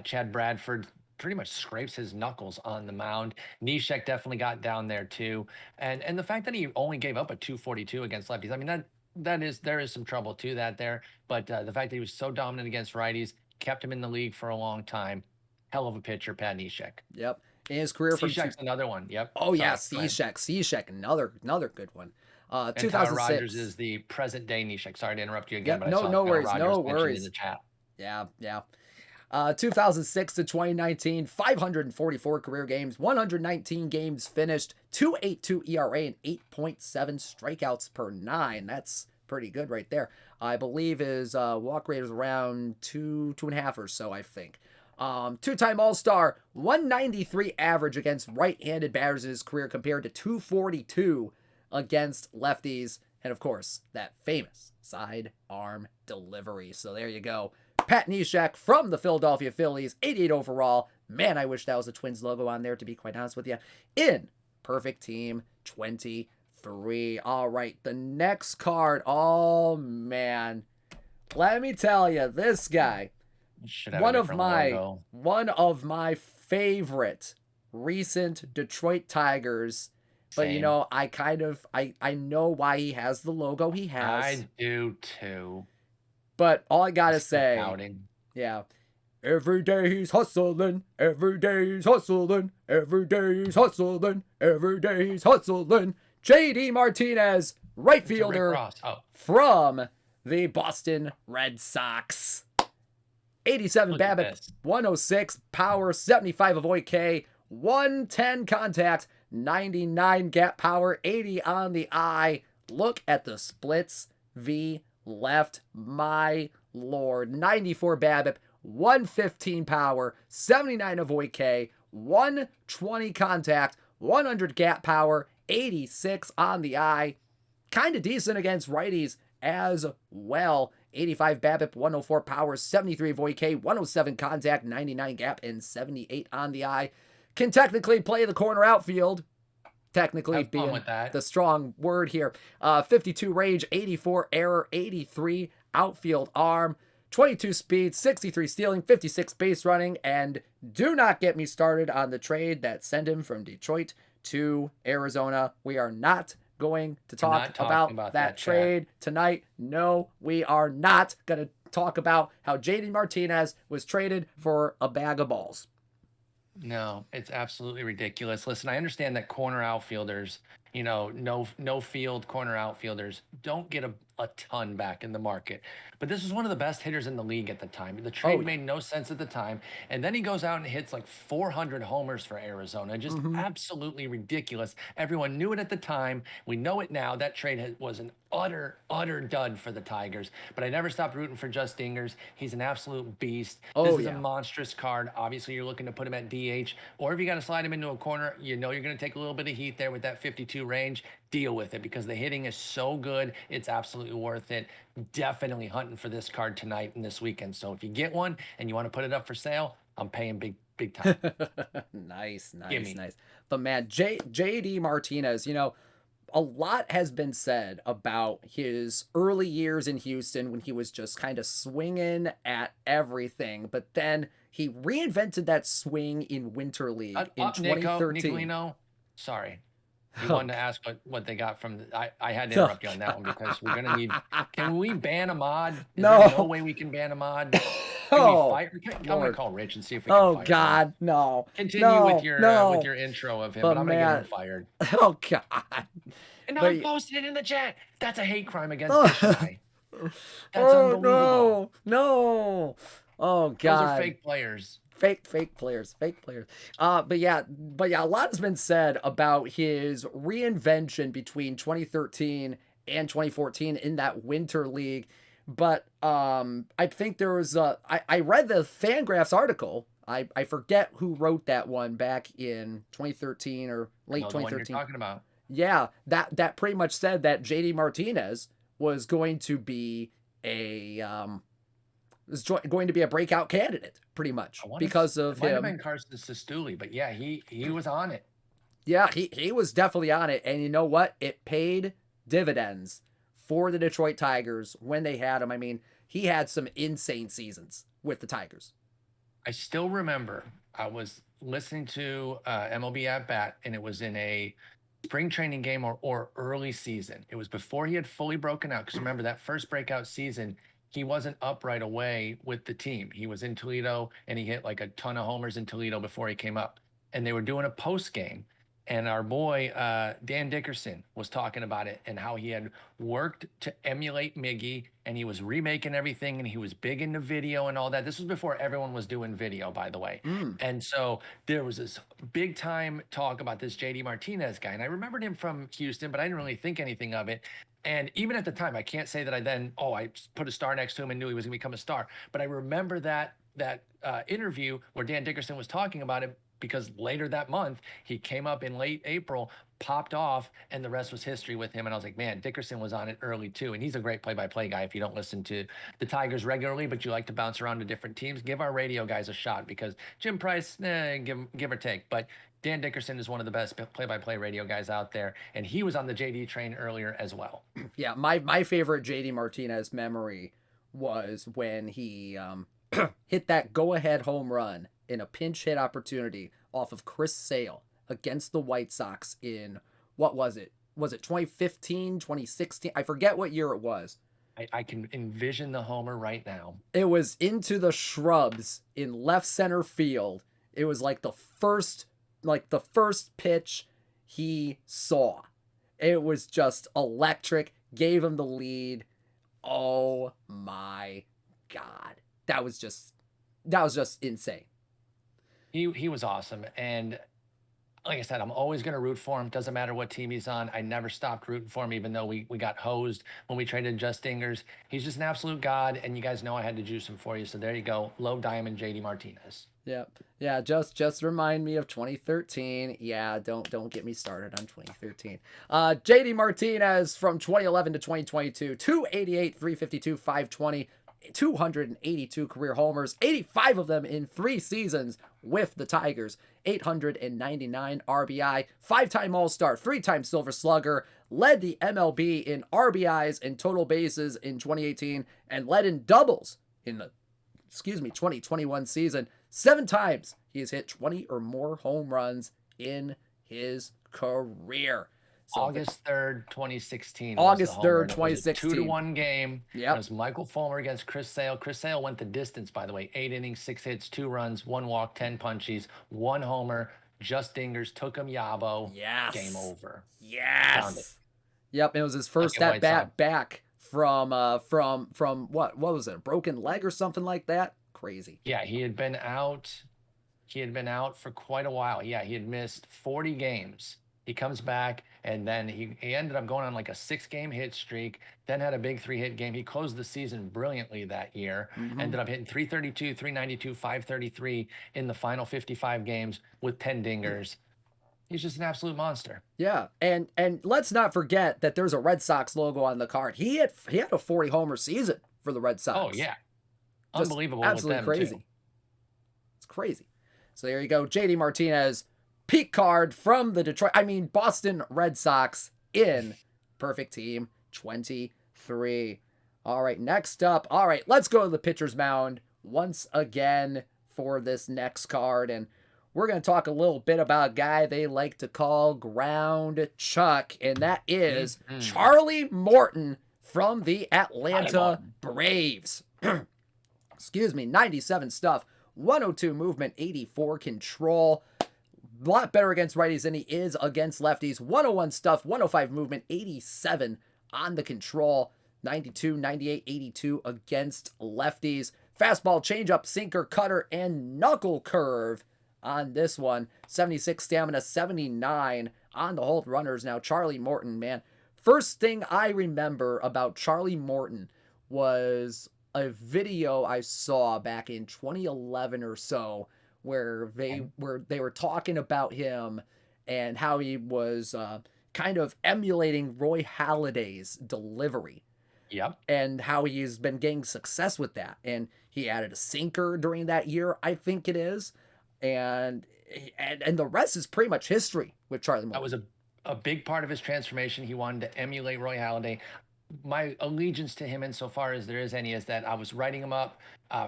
S2: Chad Bradford pretty much scrapes his knuckles on the mound. Neshek definitely got down there too. And the fact that he only gave up a 242 against lefties, I mean, there is some trouble to that there. But the fact that he was so dominant against righties, kept him in the league for a long time. Hell of a pitcher, Pat Neshek.
S1: Yep. in his career from
S2: Neshek's another one. Yep.
S1: Oh yeah,
S2: Sorry, go ahead.
S1: Cishek, another good one.
S2: And Tyler Rogers
S1: 2006.
S2: is the present day Neshek. Sorry to interrupt you again,
S1: Yep,
S2: but I saw
S1: no
S2: Tyler
S1: worries,
S2: Rogers
S1: no
S2: mentioned in the
S1: worries.
S2: chat.
S1: Yeah. 2006 to 2019, 544 career games, 119 games finished, 2.82 ERA, and 8.7 strikeouts per 9. That's pretty good right there. I believe his walk rate is around 2.5 or so, I think. Two-time All-Star, 193 average against right-handed batters in his career compared to 242 against lefties. And of course, that famous sidearm delivery. So there you go. Pat Neshek from the Philadelphia Phillies, 88 overall. Man, I wish that was a Twins logo on there, to be quite honest with you. In Perfect Team 23. All right, the next card. Oh, man. Let me tell you, this guy, one of my favorite recent Detroit Tigers. But, you know, I know why he has the logo he has.
S2: I do too.
S1: But all I gotta say, yeah, every day he's hustling, every day he's hustling, every day he's hustling, every day he's hustling. JD Martinez, right fielder from the Boston Red Sox. 87 BABIP, 106 power, 75 avoid K, 110 contact, 99 gap power, 80 on the eye. Look at the splits v left, my lord. 94 BABIP, 115 power, 79 avoid K, 120 contact, 100 gap power, 86 on the eye. Kind of decent against righties as well. 85 BABIP, 104 power, 73 avoid K, 107 contact, 99 gap, and 78 on the eye. Can technically play the corner outfield. Technically being the strong word here. 52 range, 84 error, 83 outfield arm, 22 speed, 63 stealing, 56 base running, and do not get me started on the trade that sent him from Detroit to Arizona. We are not going to talk about that trade tonight. No, we are not going to talk about how JD Martinez was traded for a bag of balls.
S2: No, it's absolutely ridiculous. Listen, I understand that corner outfielders, you know, no field corner outfielders don't get a ton back in the market. But this was one of the best hitters in the league at the time. The trade made no sense at the time. And then he goes out and hits like 400 homers for Arizona. Just absolutely ridiculous. Everyone knew it at the time. We know it now. That trade was an utter dud for the Tigers. But I never stopped rooting for Just Dingers. He's an absolute beast. This is a monstrous card. Obviously, you're looking to put him at DH. Or if you got to slide him into a corner, you know you're going to take a little bit of heat there with that 52 range. Deal with it because the hitting is so good. It's absolutely worth it. Definitely hunting for this card tonight and this weekend. So if you get one and you want to put it up for sale, I'm paying big time.
S1: Nice. But man, JD Martinez, you know, a lot has been said about his early years in Houston when he was just kind of swinging at everything. But then he reinvented that swing in Winter League in 2013.
S2: Nicolino, sorry. You wanted to ask what they got from I had to interrupt you on that one because we're gonna need. Can we ban Ahmad? Is there no way we can ban Ahmad? Can we fire? I'm gonna call Rich and see if we can fire
S1: God,
S2: him.
S1: no.
S2: Continue with your intro of him, but I'm gonna get him fired.
S1: Oh God.
S2: And now I posted it in the chat. That's a hate crime against this guy. That's unbelievable.
S1: No. Oh God.
S2: Those are fake players.
S1: Fake players. But yeah, a lot has been said about his reinvention between 2013 and 2014 in that Winter League. But I think there was I read the Fangraphs article. I forget who wrote that one back in 2013 or late 2013.
S2: The one you're talking about.
S1: Yeah, that pretty much said that JD Martinez was going to be going to be a breakout candidate, pretty much, because of him.
S2: Might have been Carson Sestouli, but yeah, he was on it.
S1: Yeah, he was definitely on it, and you know what? It paid dividends for the Detroit Tigers when they had him. I mean, he had some insane seasons with the Tigers.
S2: I still remember I was listening to MLB At Bat, and it was in a spring training game or early season. It was before he had fully broken out, because remember that first breakout season, he wasn't up right away with the team. He was in Toledo and he hit like a ton of homers in Toledo before he came up. and they were doing a post game. And our boy Dan Dickerson was talking about it and how he had worked to emulate Miggy, and he was remaking everything, and he was big into video and all that. This was before everyone was doing video, by the way.
S1: Mm.
S2: And so there was this big time talk about this JD Martinez guy, and I remembered him from Houston, but I didn't really think anything of it. And even at the time, I can't say that I then, I put a star next to him and knew he was going to become a star. But I remember that interview where Dan Dickerson was talking about it, because later that month he came up in late April, popped off, and the rest was history with him. And I was like, man, Dickerson was on it early too. And he's a great play-by-play guy. If you don't listen to the Tigers regularly, but you like to bounce around to different teams, give our radio guys a shot, because Jim Price, give or take. But Dan Dickerson is one of the best play-by-play radio guys out there, and he was on the JD train earlier as well.
S1: Yeah, my favorite JD Martinez memory was when he hit that go-ahead home run in a pinch hit opportunity off of Chris Sale against the White Sox in, what was it? Was it 2015, 2016? I forget what year it was.
S2: I can envision the homer right now.
S1: It was into the shrubs in left center field. It was like the first pitch he saw. It was just electric, gave him the lead. Oh my God. That was just insane.
S2: He was awesome. And like I said, I'm always going to root for him. Doesn't matter what team he's on. I never stopped rooting for him, even though we got hosed when we traded Just Dingers. He's just an absolute god, and you guys know I had to juice him for you. So there you go, low diamond JD Martinez.
S1: Yeah. Just remind me of 2013. Yeah, don't get me started on 2013. JD Martinez from 2011 to 2022, 288, 352, 520. 282 career homers, 85 of them in 3 seasons with the Tigers, 899 RBI, 5-time All-Star, 3-time Silver Slugger, led the MLB in RBIs and total bases in 2018, and led in doubles in the 2021 season. 7 times he has hit 20 or more home runs in his career.
S2: So August 3rd, 2016.
S1: August 3rd, 2016.
S2: 2-1 game.
S1: Yep.
S2: It was Michael Fulmer against Chris Sale. Chris Sale went the distance, by the way. 8 innings, 6 hits, 2 runs, 1 walk, 10 punchies, 1 homer. Just Dingers took him Yabo.
S1: Yes.
S2: Game over.
S1: Yes. Yep. It was his first at bat back from what was it? A broken leg or something like that? Crazy.
S2: Yeah, he had been out. He had been out for quite a while. Yeah, he had missed 40 games. He comes back, and then he ended up going on like a 6-game hit streak, then had a big 3-hit game. He closed the season brilliantly that year, ended up hitting 332, 392, 533 in the final 55 games with 10 dingers. He's just an absolute monster.
S1: Yeah, and let's not forget that there's a Red Sox logo on the card. He had a 40 homer season for the Red Sox.
S2: Oh, yeah. Unbelievable.
S1: Absolutely
S2: with them
S1: crazy.
S2: Too.
S1: It's crazy. So there you go. JD Martinez, peak card from the Boston Red Sox in Perfect Team 23. All right, next up. All right, let's go to the pitcher's mound once again for this next card. And we're going to talk a little bit about a guy they like to call Ground Chuck, and that is Charlie Morton from the Atlanta Braves. Excuse me, 97 stuff, 102 movement, 84 control. A lot better against righties than he is against lefties. 101 stuff, 105 movement, 87 on the control. 92, 98, 82 against lefties. Fastball, changeup, sinker, cutter, and knuckle curve on this one. 76 stamina, 79 on the hold runners. Now, Charlie Morton, man. First thing I remember about Charlie Morton was a video I saw back in 2011 or so where they were talking about him and how he was kind of emulating Roy Halladay's delivery.
S2: Yep.
S1: And how he's been getting success with that. And he added a sinker during that year, I think it is. And the rest is pretty much history with Charlie Morton.
S2: That was a big part of his transformation. He wanted to emulate Roy Halladay. My allegiance to him, insofar as there is any, is that I was writing him up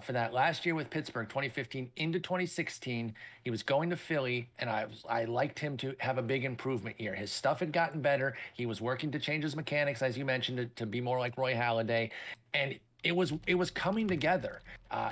S2: for that last year with Pittsburgh, 2015 into 2016. He was going to Philly, and I liked him to have a big improvement year. His stuff had gotten better. He was working to change his mechanics, as you mentioned, to be more like Roy Halladay, and it was coming together.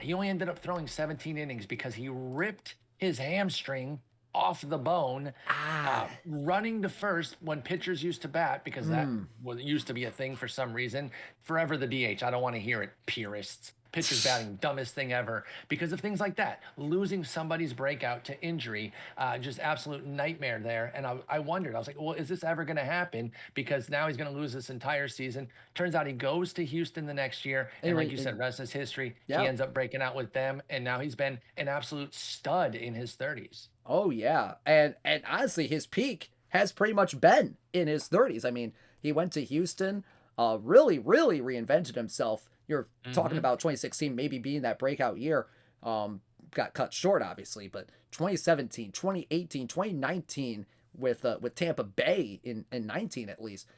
S2: He only ended up throwing 17 innings because he ripped his hamstring off the bone,
S1: Ah.
S2: running to first when pitchers used to bat, because that used to be a thing for some reason. Forever the DH. I don't want to hear it, purists. Pitchers batting, dumbest thing ever, because of things like that. Losing somebody's breakout to injury, just absolute nightmare there. And I wondered, I was like, well, is this ever going to happen? Because now he's going to lose this entire season. Turns out he goes to Houston the next year. And like you said, rest is history.
S1: Yeah.
S2: He ends up breaking out with them. And now he's been an absolute stud in his 30s.
S1: Oh yeah, and honestly, his peak has pretty much been in his 30s. I mean, he went to Houston, really reinvented himself. You're talking about 2016 maybe being that breakout year. Got cut short, obviously, but 2017, 2018, 2019 with Tampa Bay in 19 at least.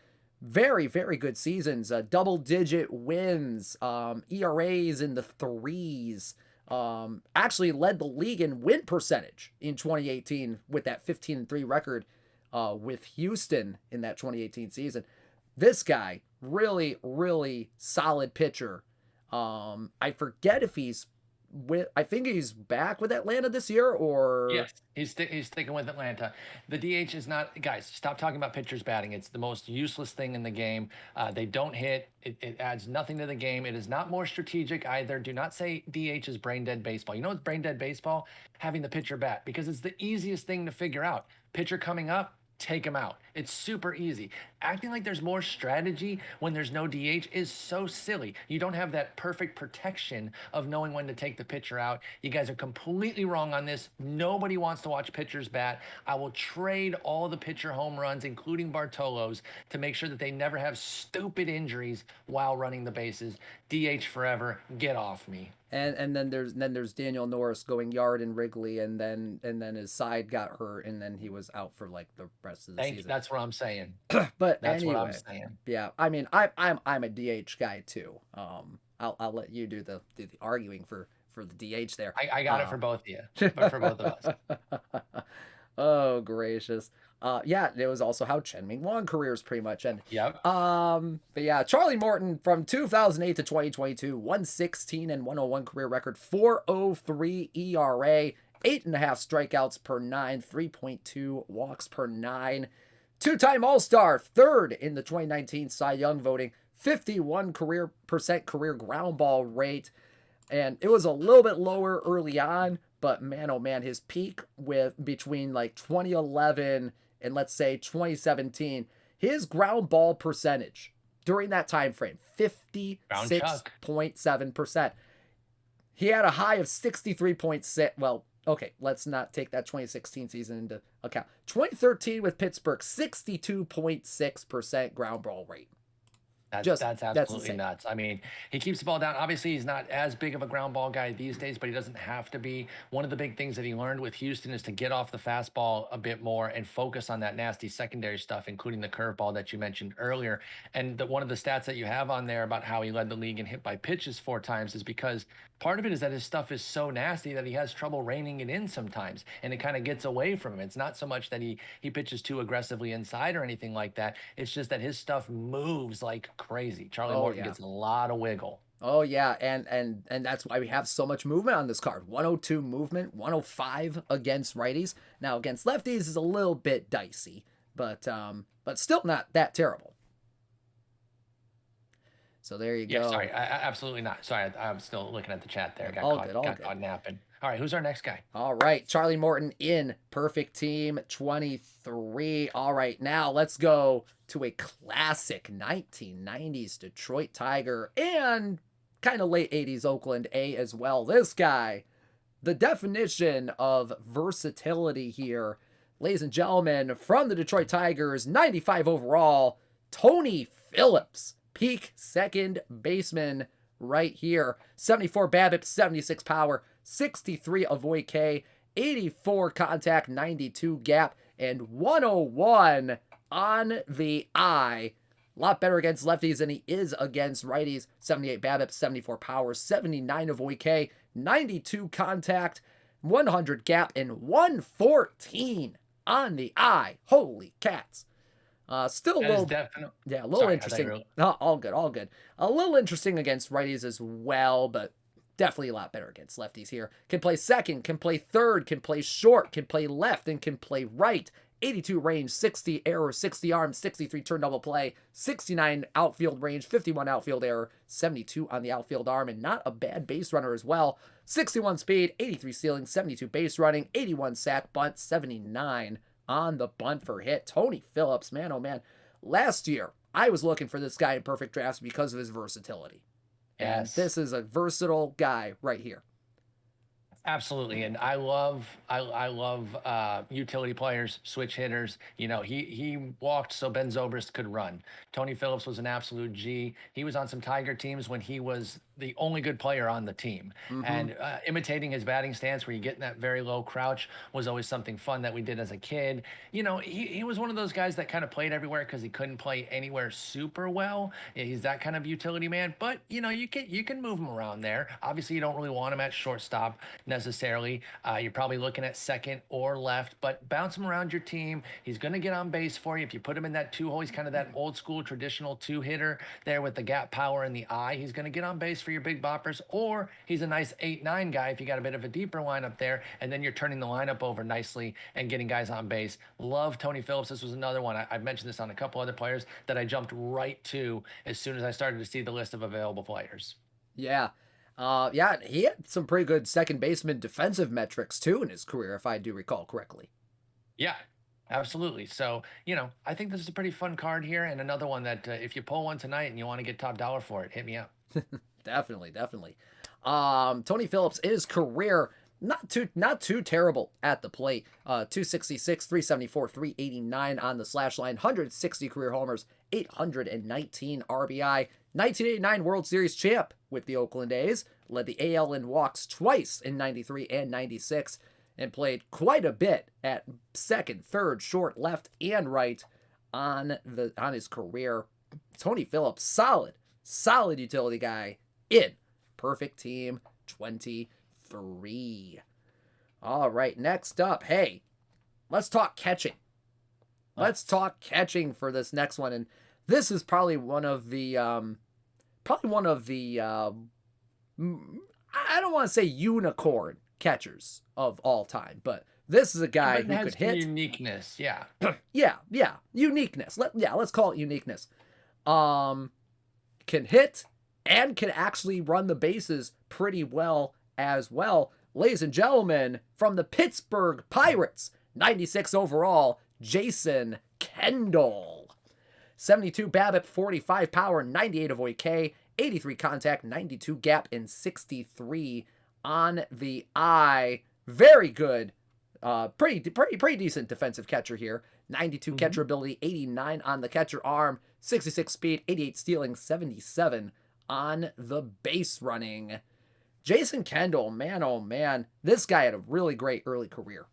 S1: Very good seasons. Double-digit wins, ERAs in the threes. Actually led the league in win percentage in 2018 with that 15-3 record with Houston in that 2018 season. This guy, really solid pitcher. I forget if I think he's back with Atlanta this year, or
S2: Yes, he's sticking with Atlanta. The DH is not, guys. Stop talking about pitchers batting. It's the most useless thing in the game. They don't hit. It adds nothing to the game. It is not more strategic either. Do not say DH is brain dead baseball. You know what's brain dead baseball? Having the pitcher bat, because it's the easiest thing to figure out. Pitcher coming up, take him out. It's super easy. Acting like there's more strategy when there's no DH is so silly. You don't have that perfect protection of knowing when to take the pitcher out. You guys are completely wrong on this. Nobody wants to watch pitchers bat. I will trade all the pitcher home runs, including Bartolo's, to make sure that they never have stupid injuries while running the bases. DH forever. Get off me.
S1: And then there's Daniel Norris going yard in Wrigley, and then his side got hurt, and then he was out for like the rest of the season.
S2: That's what I'm saying.
S1: But
S2: That's
S1: anyway,
S2: what I'm saying.
S1: Yeah, I mean, I'm a DH guy too. I'll let you do the arguing for the DH there.
S2: I got it for both of you, but for both of us.
S1: Oh gracious. Yeah, it was also how Chen Ming-Wang careers pretty much ended.
S2: Yep.
S1: But yeah, Charlie Morton from 2008 to 2022, 116 and 101 career record, 4.03 ERA, 8.5 strikeouts per 9, 3.2 walks per 9. Two-time All-Star, third in the 2019 Cy Young voting, 51% career ground ball rate. And it was a little bit lower early on, but man, oh man, his peak between like 2011 and let's say 2017, his ground ball percentage during that time frame, 56.7%. He had a high of 63.6. Well, okay, let's not take that 2016 season into account. 2013 with Pittsburgh, 62.6% ground ball rate.
S2: That's absolutely nuts. I mean, he keeps the ball down. Obviously, he's not as big of a ground ball guy these days, but he doesn't have to be. One of the big things that he learned with Houston is to get off the fastball a bit more and focus on that nasty secondary stuff, including the curveball that you mentioned earlier. And one of the stats that you have on there about how he led the league in hit by pitches 4 times is because part of it is that his stuff is so nasty that he has trouble reining it in sometimes, and it kind of gets away from him. It's not so much that he pitches too aggressively inside or anything like that. It's just that his stuff moves like crazy. Charlie Morton gets a lot of wiggle.
S1: Oh yeah, and that's why we have so much movement on this card. 102 movement, 105 against righties. Now against lefties is a little bit dicey, but still not that terrible. So there you go.
S2: Sorry, absolutely not. Sorry, I'm still looking at the chat there. Got caught napping. All right, who's our next guy?
S1: All right, Charlie Morton in Perfect Team 23. All right, now let's go to a classic 1990s Detroit Tiger and kind of late 80s Oakland A as well. This guy, the definition of versatility here. Ladies and gentlemen, from the Detroit Tigers, 95 overall, Tony Phillips. Peak second baseman right here. 74 BABIP, 76 power, 63 avoid K, 84 contact, 92 gap, and 101 on the eye. A lot better against lefties than he is against righties. 78 BABIP, 74 power, 79 avoid K, 92 contact, 100 gap, and 114 on the eye. Holy cats. Still a little, interesting. No, all good. A little interesting against righties as well, but definitely a lot better against lefties here. Can play second, can play third, can play short, can play left, and can play right. 82 range, 60 error, 60 arm, 63 turn double play, 69 outfield range, 51 outfield error, 72 on the outfield arm, and not a bad base runner as well. 61 speed, 83 stealing, 72 base running, 81 sack bunt, 79 on the bunt for hit. Tony Phillips, man, oh man. Last year, I was looking for this guy in perfect drafts because of his versatility. And
S2: Yes.
S1: this is a versatile guy right here.
S2: Absolutely, and I love utility players, switch hitters. You know, he walked so Ben Zobrist could run. Tony Phillips was an absolute G. He was on some Tiger teams when he was the only good player on the team,
S1: Mm-hmm.
S2: and imitating his batting stance, where you get in that very low crouch, was always something fun that we did as a kid. You know, he was one of those guys that kind of played everywhere because he couldn't play anywhere super well. He's that kind of utility man, but you know, you can move him around there. Obviously, you don't really want him at shortstop necessarily. You're probably looking at second or left, but bounce him around your team. He's going to get on base for you. If you put him in that two hole, he's kind of that old school traditional two hitter there with the gap power in the eye. He's going to get on base for your big boppers, or he's a nice 8-9 guy if you got a bit of a deeper lineup there, and then you're turning the lineup over nicely and getting guys on base. Love Tony Phillips. This was another one. I've mentioned this on a couple other players that I jumped right to as soon as I started to see the list of available players.
S1: Yeah. Yeah, he had some pretty good second baseman defensive metrics too in his career, if I do recall correctly.
S2: Yeah, absolutely. So, you know, I think this is a pretty fun card here, and another one that if you pull one tonight and you want to get top dollar for it, hit me up.
S1: Definitely, definitely. Tony Phillips, his career not too terrible at the plate. 266, 374, 389 on the slash line, 160 career homers, 819 RBI, 1989 World Series champ with the Oakland A's, led the AL in walks twice in 93 and 96, and played quite a bit at second, third, short, left, and right on his career. Tony Phillips, solid utility guy in perfect team 23. All right, next up, hey, let's talk catching. Let's talk catching for this next one, and this is probably one of the I don't want to say unicorn catchers of all time, but this is a guy who could hit.
S2: Uniqueness, yeah.
S1: yeah, uniqueness. Let's call it uniqueness. Can hit and can actually run the bases pretty well as well. Ladies and gentlemen, from the Pittsburgh Pirates, 96 overall, Jason Kendall. 72 BABIP, 45 power, 98 avoid K, 83 contact, 92 gap, and 63 on the eye. Very good. Pretty decent defensive catcher here. 92 catcher ability, 89 on the catcher arm, 66 speed, 88 stealing, 77 on the base running. Jason Kendall, man, oh man, this guy had a really great early career.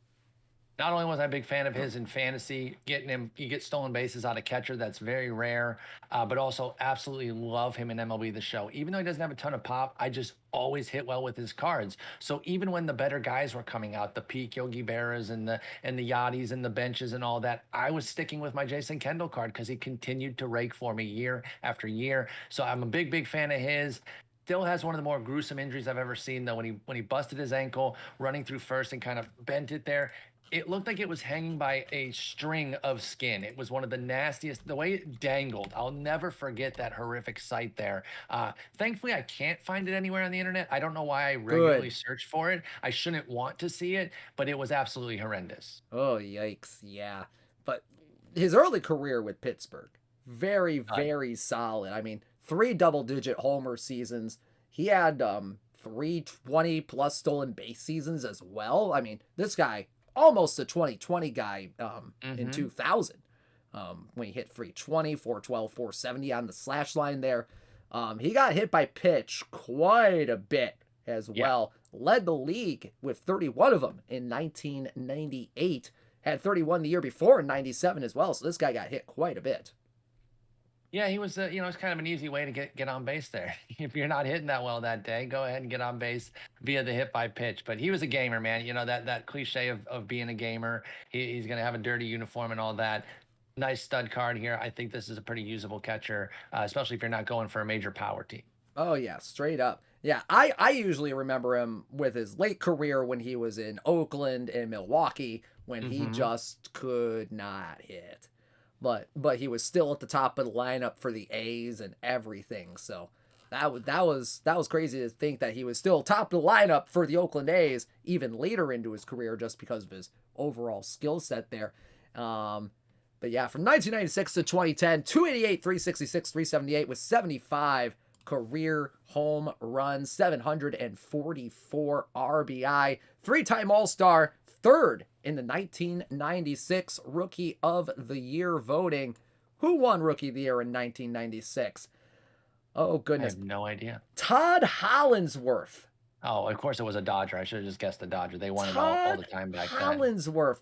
S2: Not only was I a big fan of his in fantasy, getting him, you get stolen bases out of catcher, that's very rare, but also absolutely love him in MLB The Show. Even though he doesn't have a ton of pop, I just always hit well with his cards. So even when the better guys were coming out, the peak Yogi Berras and the Yachties and the benches and all that, I was sticking with my Jason Kendall card because he continued to rake for me year after year. So I'm a big fan of his. Still has one of the more gruesome injuries I've ever seen, though. When he busted his ankle running through first and kind of bent it there, it looked like it was hanging by a string of skin. It was one of the nastiest, the way it dangled. I'll never forget that horrific sight there. Thankfully, I can't find it anywhere on the internet. I don't know why I regularly search for it. I shouldn't want to see it, but it was absolutely horrendous.
S1: Oh, yikes. Yeah. But his early career with Pittsburgh, very solid. I mean, 3 double-digit homer seasons. He had 320 plus stolen base seasons as well. I mean, this guy, almost a 2020 guy in 2000 when he hit 320, 412, 470 on the slash line there. He got hit by pitch quite a bit as well. Led the league with 31 of them in 1998. Had 31 the year before in 97 as well. So this guy got hit quite a bit.
S2: Yeah, he was, it's kind of an easy way to get on base there. If you're not hitting that well that day, go ahead and get on base via the hit by pitch. But he was a gamer, man. You know, that cliche of being a gamer. He's going to have a dirty uniform and all that. Nice stud card here. I think this is a pretty usable catcher, especially if you're not going for a major power team.
S1: Oh, yeah, straight up. Yeah, I usually remember him with his late career when he was in Oakland and Milwaukee when he
S2: Hmm.
S1: just could not hit. But he was still at the top of the lineup for the A's and everything. So that was crazy to think that he was still top of the lineup for the Oakland A's even later into his career just because of his overall skill set there. Um, but yeah, from 1996 to 2010, 288, 366, 378 with 75 career home runs, 744 RBI, three-time All-Star, third in the 1996 Rookie of the Year voting. Who won Rookie of the Year in 1996? Oh,
S2: I
S1: goodness.
S2: have no idea.
S1: Todd Hollandsworth.
S2: Oh, of course it was a Dodger. I should have just guessed the Dodger. They won it all
S1: Todd
S2: the time back then.
S1: Hollandsworth.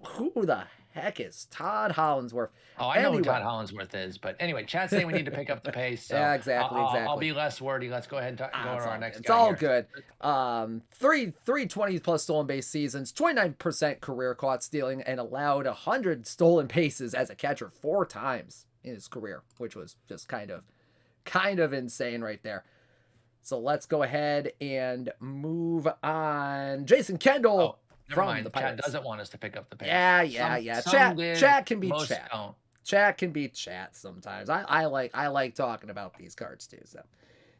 S1: Who the heck is Todd Hollandsworth?
S2: Oh, I know who
S1: Anyway,
S2: Todd Hollandsworth is, but anyway, chat's saying we need to pick up the pace, so
S1: yeah, exactly,
S2: I'll
S1: exactly.
S2: be less wordy. Let's go ahead and go to our next
S1: It's
S2: guy
S1: all
S2: here.
S1: good. 320 plus stolen base seasons, 29% career caught stealing, and allowed 100 stolen bases as a catcher 4 times in his career, which was just kind of insane right there. So let's go ahead and move on. Jason Kendall
S2: Oh, never
S1: from the
S2: mind. Chat
S1: Pirates.
S2: doesn't want us to pick up the pace.
S1: Yeah.
S2: Some did,
S1: Chat can be
S2: most
S1: chat.
S2: don't.
S1: Chat can be chat sometimes. I like talking about these cards too. So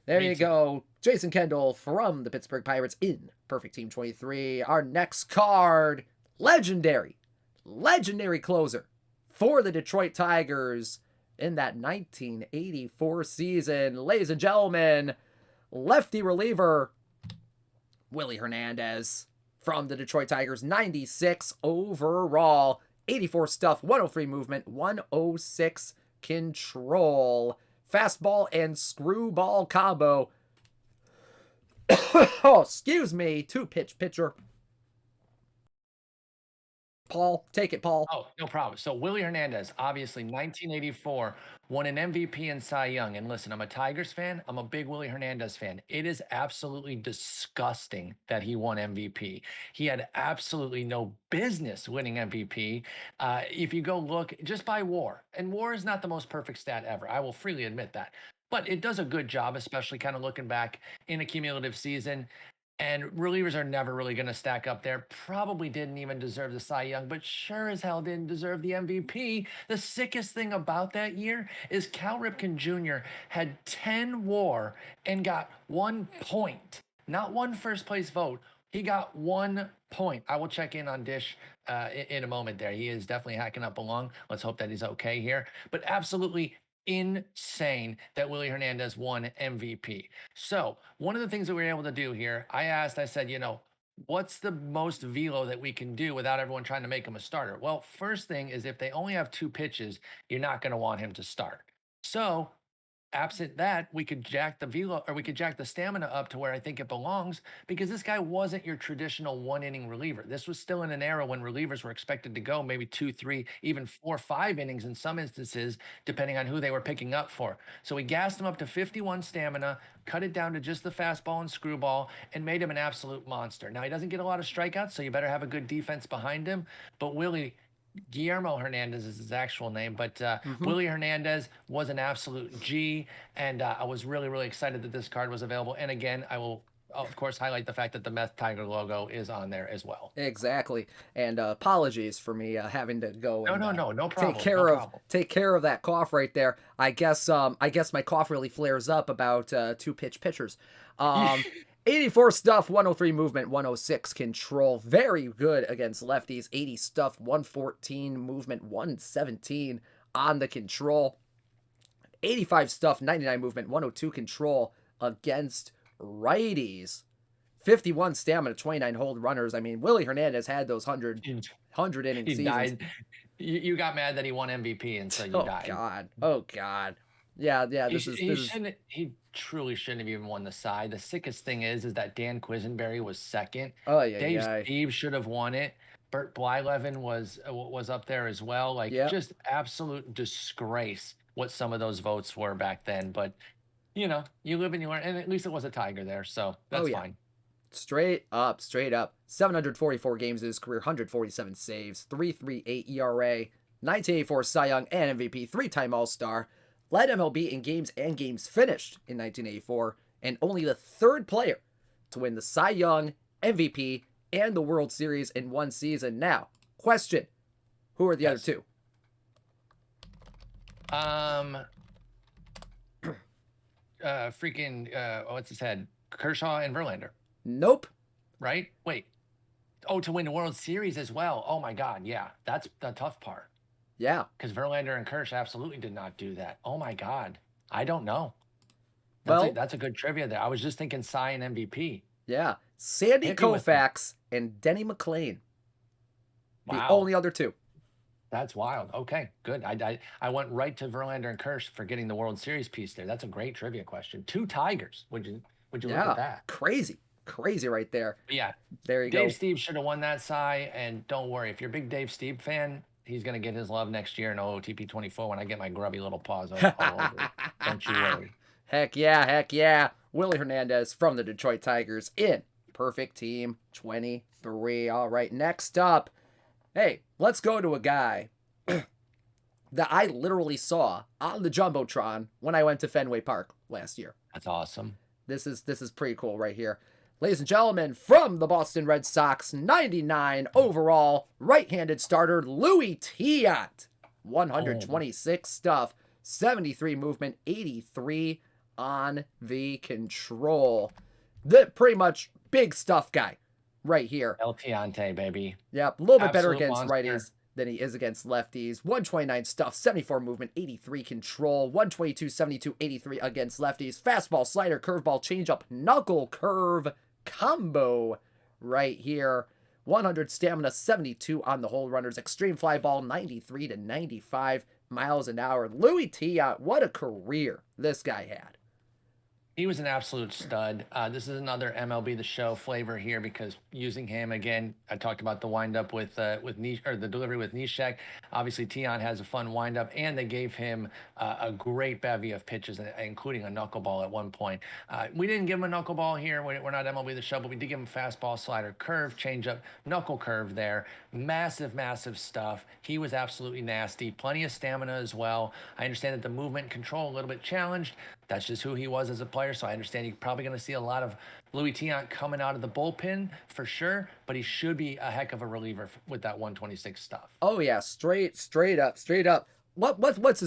S1: there you go. Jason Kendall from the Pittsburgh Pirates in Perfect Team 23. Our next card, legendary closer for the Detroit Tigers in that 1984 season. Ladies and gentlemen, lefty reliever Willie Hernandez from the Detroit Tigers, 96 overall, 84 stuff, 103 movement, 106 control, fastball and screwball combo. Oh, excuse me, 2-pitch pitcher. Paul, take it, Paul.
S2: Oh, no problem. So Willie Hernandez, obviously 1984, won an MVP and Cy Young. And listen, I'm a Tigers fan. I'm a big Willie Hernandez fan. It is absolutely disgusting that he won MVP. He had absolutely no business winning MVP. If you go look just by WAR, and WAR is not the most perfect stat ever. I will freely admit that. But it does a good job, especially kind of looking back in a cumulative season. And relievers are never really going to stack up there. Probably didn't even deserve the Cy Young, but sure as hell didn't deserve the MVP. The sickest thing about that year is Cal Ripken Jr. had 10 WAR and got 1 point, not one first place vote. He got 1 point. I will check in on Dish in a moment there. He is definitely hacking up a lung. Let's hope that he's okay here. But absolutely insane that Willie Hernandez won MVP. So one of the things that we were able to do here, I said, what's the most velo that we can do without everyone trying to make him a starter? Well, first thing is if they only have 2 pitches, you're not going to want him to start. So absent that, we could jack the velo or we could jack the stamina up to where I think it belongs because this guy wasn't your traditional 1 inning reliever. This was still in an era when relievers were expected to go maybe 2, 3, even 4, 5 innings in some instances, depending on who they were picking up for. So we gassed him up to 51 stamina, cut it down to just the fastball and screwball, and made him an absolute monster. Now, he doesn't get a lot of strikeouts, so you better have a good defense behind him. But Willie, Guillermo Hernandez is his actual name, but Willie Hernandez was an absolute G, and I was really, really excited that this card was available. And again, I will, of course, highlight the fact that the Meth Tiger logo is on there as well.
S1: Exactly. And apologies for me having to go and
S2: No
S1: take
S2: problem.
S1: care
S2: No
S1: of
S2: problem.
S1: that cough right there. I guess my cough really flares up about 2-pitch pitchers. 84 stuff, 103 movement, 106 control. Very good against lefties. 80 stuff, 114 movement, 117 on the control. 85 stuff, 99 movement, 102 control against righties. 51 stamina, 29 hold runners. I mean, Willie Hernandez had those 100 inning
S2: He
S1: seasons.
S2: died. You got mad that he won MVP, and so you died.
S1: Oh God. Yeah.
S2: He truly shouldn't have even won the side. The sickest thing is that Dan Quisenberry was second.
S1: Oh yeah.
S2: Dave Steve should have won it. Bert Blyleven was up there as well. Like just absolute disgrace what some of those votes were back then. But you live and you learn, and at least it was a Tiger there, so that's fine.
S1: Straight up. 744 games in his career, 147 saves, 3.38 ERA, 1984 Cy Young and MVP, 3-time All-Star. Led MLB in games and games finished in 1984. and only the third player to win the Cy Young, MVP, and the World Series in one season. Now, question, who are the other two?
S2: What's his head? Kershaw and Verlander.
S1: Nope.
S2: Right? Wait. Oh, to win the World Series as well. Oh my God. Yeah. That's the tough part.
S1: Yeah.
S2: Because Verlander and Kershaw absolutely did not do that. Oh my God. I don't know. That's a good trivia there. I was just thinking Cy and MVP.
S1: Yeah. Sandy Koufax and Denny McLain. Wow. The only other two.
S2: That's wild. Okay, good. I went right to Verlander and Kershaw for getting the World Series piece there. That's a great trivia question. 2 Tigers. Would you look at that?
S1: Crazy right there.
S2: But yeah,
S1: there you go.
S2: Dave Stieb should have won that Cy, and don't worry, if you're a big Dave Stieb fan, he's gonna get his love next year in OOTP 24 when I get my grubby little paws all over it. Don't you worry.
S1: Heck yeah. Willie Hernandez from the Detroit Tigers in Perfect Team 23. All right, next up. Hey, let's go to a guy that I literally saw on the Jumbotron when I went to Fenway Park last year.
S2: That's awesome.
S1: This is pretty cool right here. Ladies and gentlemen, from the Boston Red Sox, 99 overall, right-handed starter, Louis Tiant. 126 stuff, 73 movement, 83 on the control. The pretty much big stuff guy right here.
S2: El Tiante, baby.
S1: Yep, a little bit better against righties than he is against lefties. 129 stuff, 74 movement, 83 control, 122, 72, 83 against lefties. Fastball, slider, curveball, changeup, knuckle curve combo right here. 100 stamina, 72 on the hole runners. Extreme fly ball, 93 to 95 miles an hour. Louis Tiant, what a career this guy had.
S2: He was an absolute stud. This is another MLB The Show flavor here because using him again, I talked about the windup with the delivery with Neshek. Obviously, Tiant has a fun windup, and they gave him a great bevy of pitches, including a knuckleball at one point. We didn't give him a knuckleball here. We're not MLB The Show, but we did give him fastball, slider, curve, changeup, knuckle curve there. Massive stuff. He was absolutely nasty. Plenty of stamina as well. I understand that the movement control a little bit challenged. That's just who he was as a player, so I understand you're probably going to see a lot of Louis Tiant coming out of the bullpen for sure, but he should be a heck of a reliever with that 126 stuff.
S1: Oh yeah, straight up. What's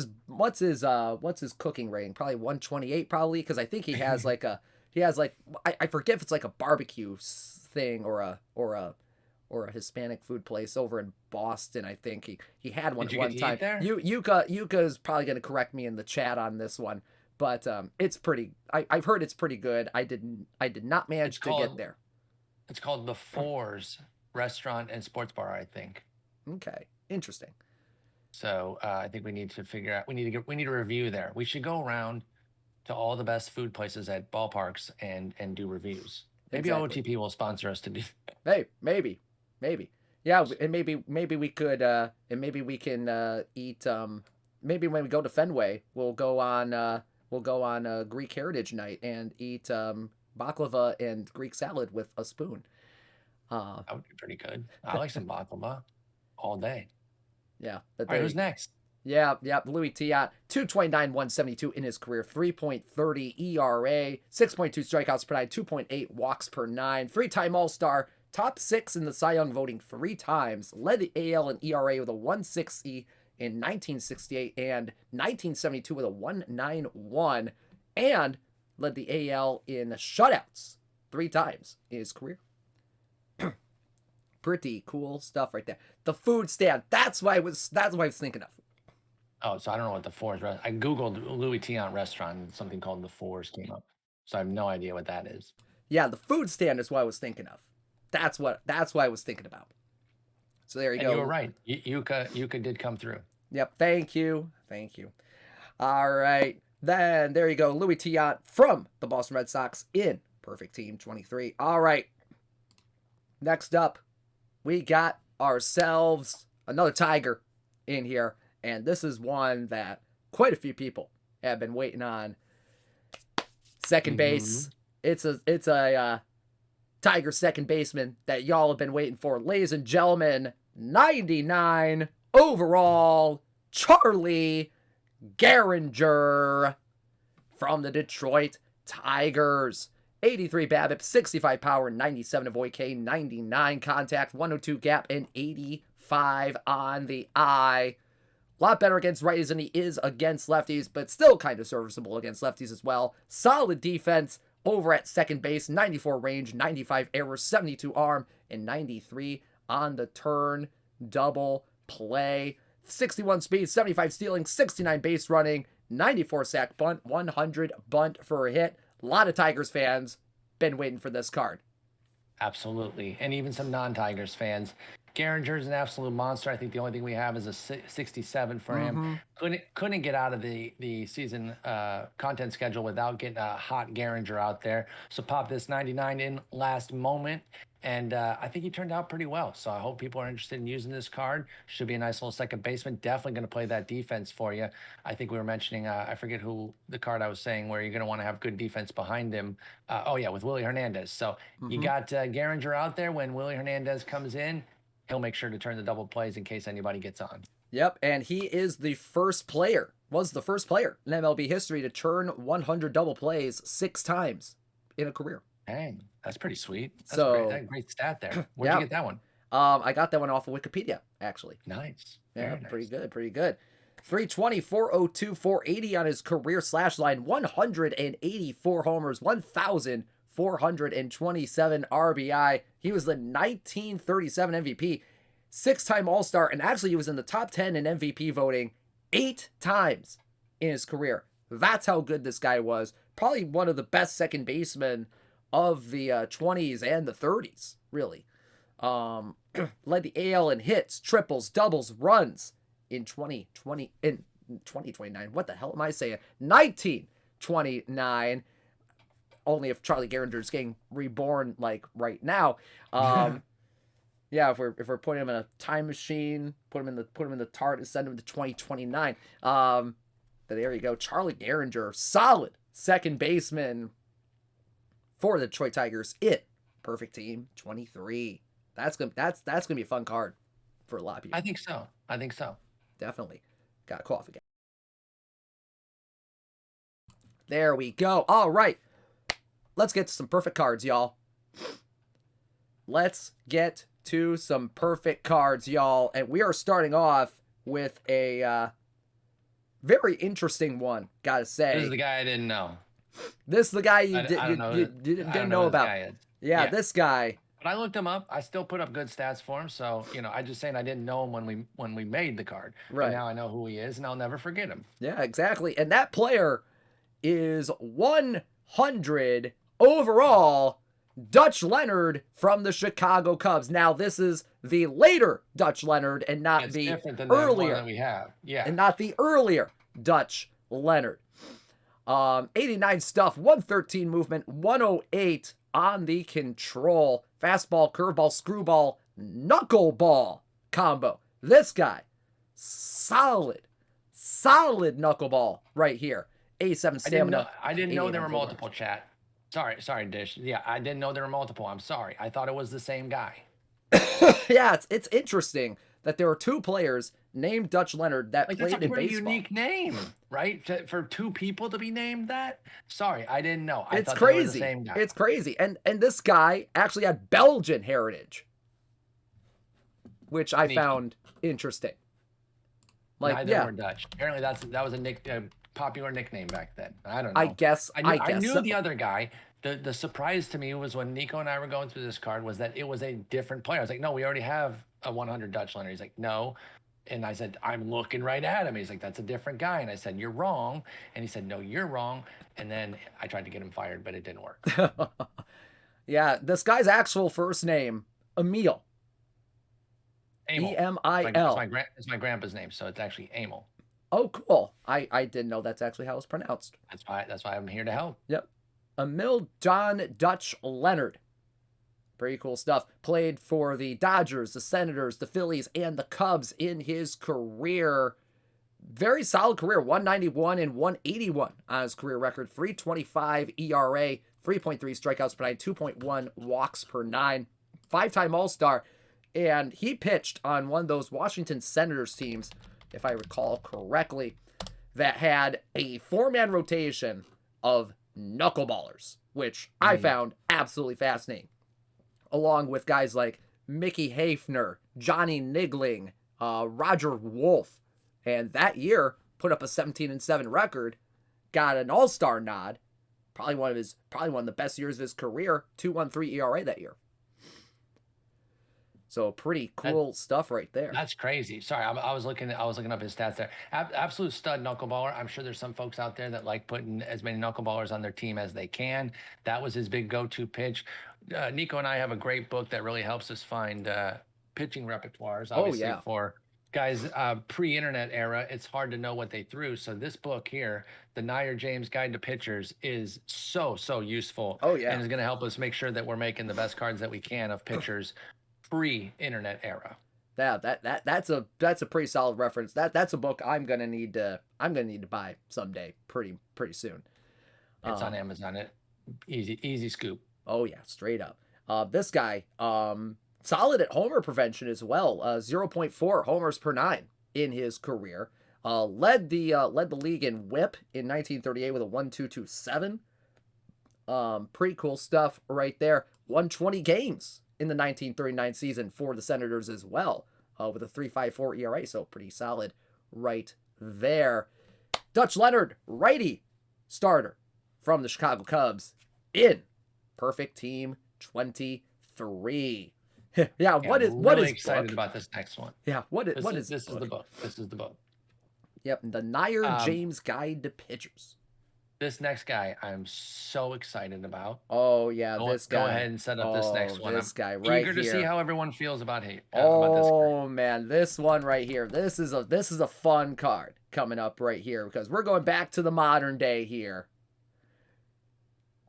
S1: his cooking rating? Probably 128, probably, because I think he has I forget if it's like a barbecue thing or a Hispanic food place over in Boston. I think he had one at one time. Yuka's probably going to correct me in the chat on this one. But it's pretty. I've heard it's pretty good. I did not manage to get there.
S2: It's called the Fours Restaurant and Sports Bar, I think.
S1: Okay, interesting.
S2: So I think we need to figure out. We need to review there. We should go around to all the best food places at ballparks and do reviews. Maybe OOTP will sponsor us to do.
S1: Hey, maybe. Yeah, and maybe we could. And maybe we can eat. Maybe when we go to Fenway, we'll go on a Greek Heritage Night and eat baklava and Greek salad with a spoon.
S2: That would be pretty good. I like some baklava all day.
S1: Yeah.
S2: All right, who's next?
S1: Yeah. Louis Tiant, 229, 172 in his career, 3.30 ERA, 6.2 strikeouts per 9, 2.8 walks per 9, 3-time All-Star, top 6 in the Cy Young voting 3 times, led the AL in ERA with a 160 in 1968 and 1972 with a 191, and led the AL in shutouts 3 times in his career. Pretty cool stuff right there. The food stand. That's what I was thinking of.
S2: Oh, so I don't know what the Fours. I googled Louis Tiant restaurant and something called the Fours came up. So I have no idea what that is.
S1: Yeah, the food stand is what I was thinking of. That's what I was thinking about. So there you go.
S2: You were right. Yuka did come through.
S1: Yep. Thank you. All right. Then there you go. Louis Tiant from the Boston Red Sox in Perfect Team 23. All right. Next up, we got ourselves another Tiger in here. And this is one that quite a few people have been waiting on. Second base. It's a Tiger second baseman that y'all have been waiting for. Ladies and gentlemen, 99 overall, Charlie Gehringer from the Detroit Tigers. 83 BABIP, 65 power, 97 avoid K, 99 contact, 102 gap, and 85 on the eye. A lot better against righties than he is against lefties, but still kind of serviceable against lefties as well. Solid defense over at second base, 94 range, 95 error, 72 arm, and 93 on the turn. Double play. 61 speed, 75 stealing, 69 base running, 94 sack bunt, 100 bunt for a hit. A lot of Tigers fans been waiting for this card.
S2: Absolutely. And even some non-Tigers fans. Gehringer's an absolute monster. I think the only thing we have is a 67 for him. Couldn't get out of the season content schedule without getting a hot Gehringer out there. So pop this 99 in last moment. And I think he turned out pretty well. So I hope people are interested in using this card. Should be a nice little second baseman. Definitely going to play that defense for you. I think we were mentioning, I forget who the card I was saying, where you're going to want to have good defense behind him. Oh, yeah, with Willie Hernandez. So you got Gehringer out there. When Willie Hernandez comes in, he'll make sure to turn the double plays in case anybody gets on.
S1: Yep, and he is the first player, was the first player in MLB history to turn 100 double plays 6 times in a career.
S2: Dang, that's pretty sweet. That's
S1: So
S2: great stat there. Where'd you get that one?
S1: I got that one off of Wikipedia, actually.
S2: Nice.
S1: Yeah,
S2: Very nice.
S1: pretty good. 320, 402, 480 on his career slash line, 184 homers, 1,427 RBI. He was the 1937 MVP, 6-time All-Star, and actually he was in the top 10 in MVP voting 8 times in his career. That's how good this guy was. Probably one of the best second basemen of the 20s and the 30s, really. Led the AL in hits, triples, doubles, runs in 2029. What the hell am I saying? 1929. Only if Charlie Gehringer's getting reborn like right now. Yeah, if we're putting him in a time machine, put him in the TARDIS, send him to 2029. There you go. Charlie Gehringer, solid second baseman for the Detroit Tigers. Perfect team 23. That's gonna be a fun card for a lot of people.
S2: I think so.
S1: Definitely. Got a cough again. There we go. All right. Let's get to some perfect cards, y'all. Let's get to some perfect cards, y'all. And we are starting off with a very interesting one, gotta say.
S2: This is the guy I didn't know.
S1: This is the guy you didn't know about. Yeah, this guy.
S2: But I looked him up. I still put up good stats for him. So, I just saying I didn't know him when we made the card.
S1: Right.
S2: But now I know who he is, and I'll never forget him.
S1: Yeah, exactly. And that player is 100 overall, Dutch Leonard from the Chicago Cubs. Now, this is the later Dutch Leonard and not
S2: It's
S1: the
S2: different than
S1: earlier
S2: the one that we have. Yeah.
S1: and not the earlier Dutch Leonard. 89 stuff, 113 movement, 108 on the control. Fastball, curveball, screwball, knuckleball combo. This guy, solid knuckleball right here. 87 stamina.
S2: I didn't know there were multiple, chat. Sorry, Dish. Yeah, I didn't know there were multiple. I'm sorry. I thought it was the same guy.
S1: Yeah, it's interesting that there are 2 players named Dutch Leonard that played in baseball.
S2: That's a pretty unique name, right? For 2 people to be named that? Sorry, I didn't know. I thought they were the same guy.
S1: It's crazy. And this guy actually had Belgian heritage, which I found interesting. Like,
S2: Neither were Dutch. Apparently that was a popular nickname back then. I don't know.
S1: I guess
S2: I knew the other guy. The surprise to me was when Nico and I were going through this card was that it was a different player. I was like, no, we already have a 100 Dutch Leonard. He's like, no. And I said, I'm looking right at him. He's like, that's a different guy. And I said, you're wrong. And he said, no, you're wrong. And then I tried to get him fired, but it didn't work.
S1: Yeah, this guy's actual first name, Emil.
S2: Emil.
S1: E-M-I-L.
S2: It's my grandpa's name, so it's actually Emil.
S1: Oh, cool. I didn't know that's actually how it's pronounced.
S2: That's why I'm here to help.
S1: Yep. Emil John Dutch Leonard. Pretty cool stuff. Played for the Dodgers, the Senators, the Phillies, and the Cubs in his career. Very solid career. 191 and 181 on his career record. 3.25 ERA, 3.3 strikeouts per 9, 2.1 walks per 9. 5-time All-Star. And he pitched on one of those Washington Senators teams, if I recall correctly, that had a 4-man rotation of knuckleballers, which I
S2: Mm.
S1: found absolutely fascinating, along with guys like Mickey Hafner, Johnny Nigling, Roger Wolf, and that year put up a 17-7 record, got an All-Star nod, probably one of the best years of his career, 2.13 ERA that year. So pretty
S2: That,
S1: cool stuff right there.
S2: that's crazy. Sorry, I was looking up his stats there. Absolute stud knuckleballer. I'm sure there's some folks out there that like putting as many knuckleballers on their team as they can. That was his big go-to pitch. Nico and I have a great book that really helps us find pitching repertoires.
S1: Oh
S2: Obviously,
S1: yeah.
S2: for guys pre-internet era, it's hard to know what they threw. So this book here, the Nyer James Guide to Pitchers, is so useful
S1: Oh
S2: and
S1: yeah.
S2: is going to help us make sure that we're making the best cards that we can of pitchers pre-internet era.
S1: Yeah, that's a pretty solid reference. That's a book I'm gonna need to buy someday, pretty soon.
S2: It's on
S1: Um,
S2: Amazon. Easy scoop.
S1: oh yeah, straight up. This guy, solid at homer prevention as well. 0.4 homers per nine in his career. Led the league in WHIP in 1938 with a 1.227. Pretty cool stuff right there. Won 20 games in the 1939 season for the Senators as well, with a 3.54 ERA, so pretty solid right there. Dutch Leonard, righty starter from the Chicago Cubs in perfect team 23. Yeah,
S2: Yeah,
S1: what
S2: I'm
S1: what
S2: really
S1: is
S2: excited
S1: book?
S2: about this next one.
S1: Yeah, what is
S2: This is the
S1: book?
S2: book. This is the book.
S1: Yep, the Nyer
S2: Um,
S1: James Guide to Pitchers.
S2: this next guy I'm so excited about.
S1: Oh yeah,
S2: Go,
S1: this
S2: go
S1: guy.
S2: ahead and set up this
S1: Oh,
S2: next one. I'm
S1: this guy right
S2: eager to see
S1: here.
S2: how everyone feels about about this card.
S1: Oh man, this one right here. This is a fun card coming up right here because we're going back to the modern day here.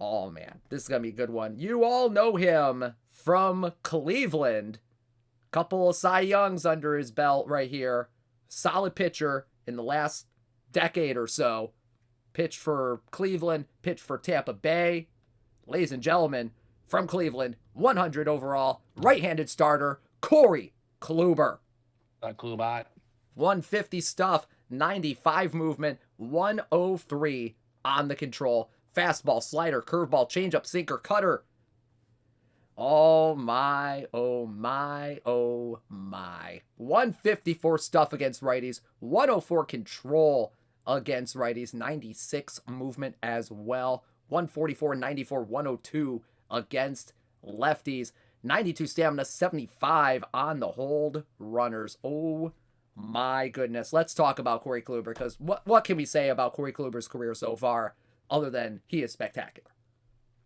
S1: Oh man, this is gonna be a good one. You all know him from Cleveland. Couple of Cy Youngs under his belt right here. Solid pitcher in the last decade or so. Pitched for Cleveland, pitched for Tampa Bay. Ladies and gentlemen, from Cleveland, 100 overall, right-handed starter, Corey Kluber.
S2: Klubat.
S1: 150 stuff, 95 movement, 103 on the control. Fastball, slider, curveball, changeup, sinker, cutter. Oh my, oh my, oh my. 154 stuff against righties, 104 control against righties, 96 movement as well. 144, 94, 102 against lefties. 92 stamina, 75 on the hold runners. Oh my goodness. Let's talk about Corey Kluber because what can we say about Corey Kluber's career so far other than he is spectacular?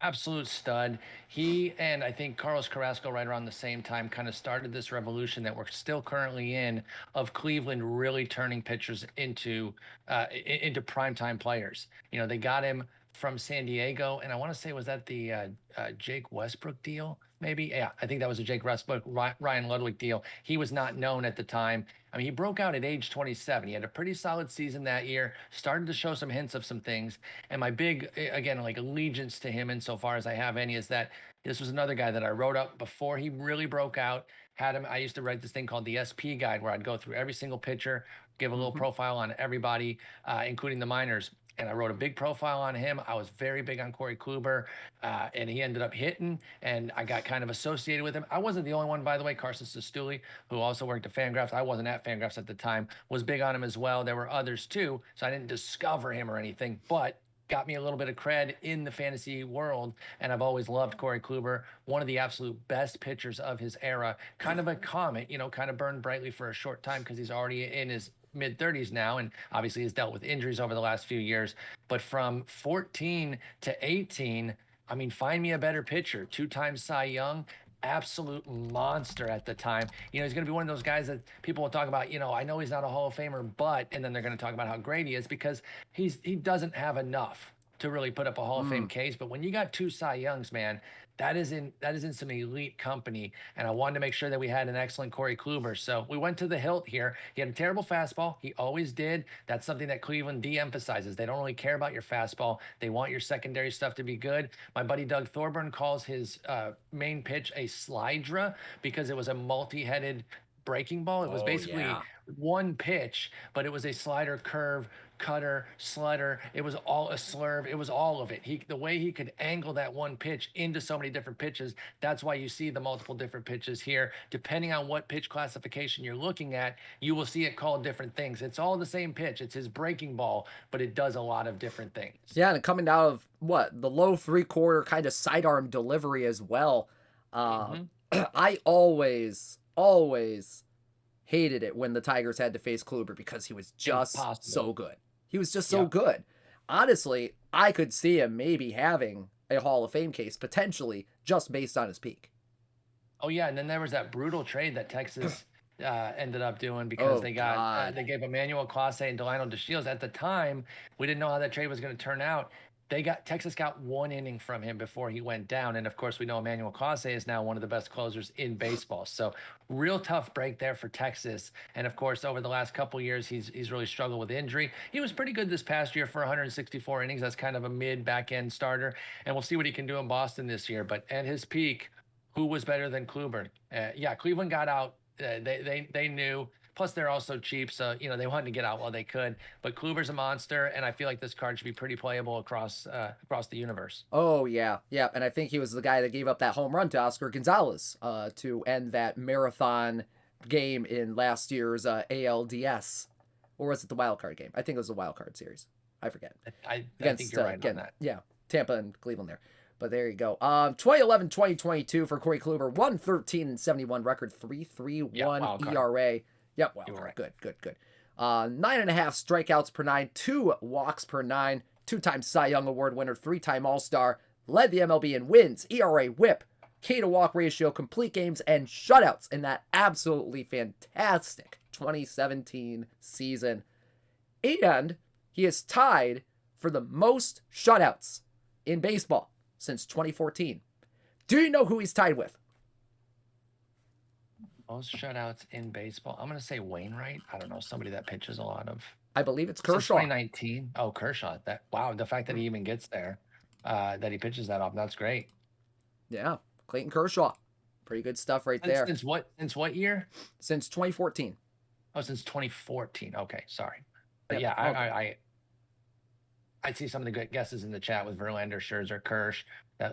S2: Absolute stud. He and I think Carlos Carrasco, right around the same time, kind of started this revolution that we're still currently in of Cleveland really turning pitchers into primetime players. You know, they got him from San Diego, and I want to say was that the Jake Westbrook deal? Maybe, yeah, I think that was a Jake Westbrook Ryan Ludwig deal. He was not known at the time. I mean, he broke out at age 27. He had a pretty solid season that year. Started to show some hints of some things. And my big, again, like allegiance to him, insofar as I have any, is that this was another guy that I wrote up before he really broke out. Had him. I used to write this thing called the SP guide, where I'd go through every single pitcher, give a little
S1: Mm-hmm.
S2: profile on everybody, including the minors. And I wrote a big profile on him. I was very big on Corey Kluber, and he ended up hitting, and I got kind of associated with him. I wasn't the only one, by the way. Carson Sestouli, who also worked at Fangraphs, I wasn't at Fangraphs at the time, was big on him as well. There were others too, so I didn't discover him or anything, but got me a little bit of cred in the fantasy world, and I've always loved Corey Kluber, one of the absolute best pitchers of his era. Kind of a comet, you know, kind of burned brightly for a short time because he's already in his mid 30s now, and obviously has dealt with injuries over the last few years. But from 14 to 18, I mean, find me a better pitcher. Two-time Cy Young, absolute monster at the time. You know, he's going to be one of those guys that people will talk about, you know, I know he's not a Hall of Famer, but, and then they're going to talk about how great he is because he doesn't have enough to really put up a Hall of Fame case. But when you got two Cy Youngs, man, that is in some elite company. And I wanted to make sure that we had an excellent Corey Kluber. So we went to the hilt here. He had a terrible fastball. He always did. That's something that Cleveland de-emphasizes. They don't really care about your fastball. They want your secondary stuff to be good. My buddy Doug Thorburn calls his main pitch a slidra because it was a multi-headed breaking ball. It was
S1: Oh
S2: basically
S1: yeah.
S2: one pitch, but it was a slider curve cutter, slider. It was all a slurve. It was all of it. The way he could angle that one pitch into so many different pitches. That's why you see the multiple different pitches here. Depending on what pitch classification you're looking at, you will see it called different things. It's all the same pitch. It's his breaking ball, but it does a lot of different things.
S1: Yeah, and coming out of the low 3/4 kind of sidearm delivery as well. I always hated it when the Tigers had to face Kluber because he was just so good. He was just so good. Honestly, I could see him maybe having a Hall of Fame case potentially just based on his peak.
S2: Oh yeah, and then there was that brutal trade that Texas ended up doing because they gave Emmanuel Clase and Delino DeShields. At the time, we didn't know how that trade was going to turn out. Texas got 1 inning from him before he went down, and of course we know Emmanuel Clase is now one of the best closers in baseball. So real tough break there for Texas, and of course over the last couple years he's really struggled with injury. He was pretty good this past year for 164 innings. That's kind of a mid back end starter, and we'll see what he can do in Boston this year. But at his peak, who was better than Kluber? Cleveland got out. They knew. Plus, they're also cheap, so they wanted to get out while they could. But Kluber's a monster, and I feel like this card should be pretty playable across the universe.
S1: Oh yeah, and I think he was the guy that gave up that home run to Oscar Gonzalez to end that marathon game in last year's ALDS, or was it the wild card game? I think it was the wild card series. I forget.
S2: I think you're right on that.
S1: Yeah, Tampa and Cleveland there. But there you go. 2011-2022 for Corey Kluber, 113-71 record, 3.31 ERA. Yep, well, right. Good. 9.5 strikeouts per 9, 2 walks per 9, 2-time Cy Young Award winner, 3-time All-Star, led the MLB in wins, ERA, WHIP, K to walk ratio, complete games, and shutouts in that absolutely fantastic 2017 season. And he is tied for the most shutouts in baseball since 2014. Do you know who he's tied with?
S2: Most shutouts in baseball. I'm going to say Wainwright. I don't know. Somebody that pitches a lot of.
S1: I believe it's Kershaw.
S2: 2019. Oh, Kershaw. The fact that he even gets there, that he pitches that off. That's great.
S1: Yeah. Clayton Kershaw. Pretty good stuff right there.
S2: Since what year?
S1: Since 2014.
S2: Oh, since 2014. Okay. Sorry. But yeah, I see some of the good guesses in the chat with Verlander, Scherzer, Kirsch.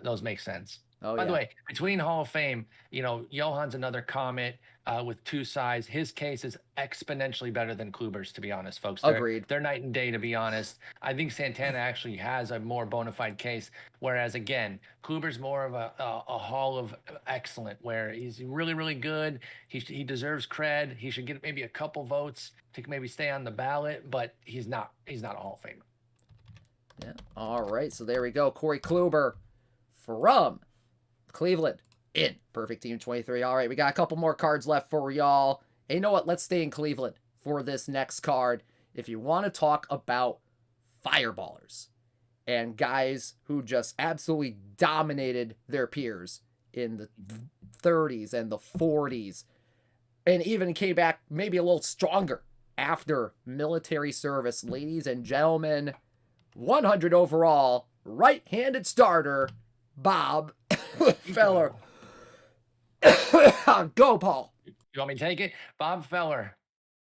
S2: Those make sense. By the way, between Hall of Fame, Johan's another comet with 2 sides. His case is exponentially better than Kluber's, to be honest, folks.
S1: Agreed.
S2: They're night and day, to be honest. I think Santana actually has a more bona fide case, whereas, again, Kluber's more of a Hall of Excellent, where he's really, really good. He deserves cred. He should get maybe a couple votes to maybe stay on the ballot, but he's not a Hall of Famer.
S1: Yeah. All right. So there we go. Corey Kluber from Cleveland in Perfect Team 23. All right. We got a couple more cards left for y'all. And you know what? Let's stay in Cleveland for this next card. If you want to talk about fireballers and guys who just absolutely dominated their peers in the 30s and the 40s and even came back maybe a little stronger after military service, ladies and gentlemen, 100 overall, right-handed starter, Bob Feller. Go, Paul.
S2: You want me to take it? Bob Feller.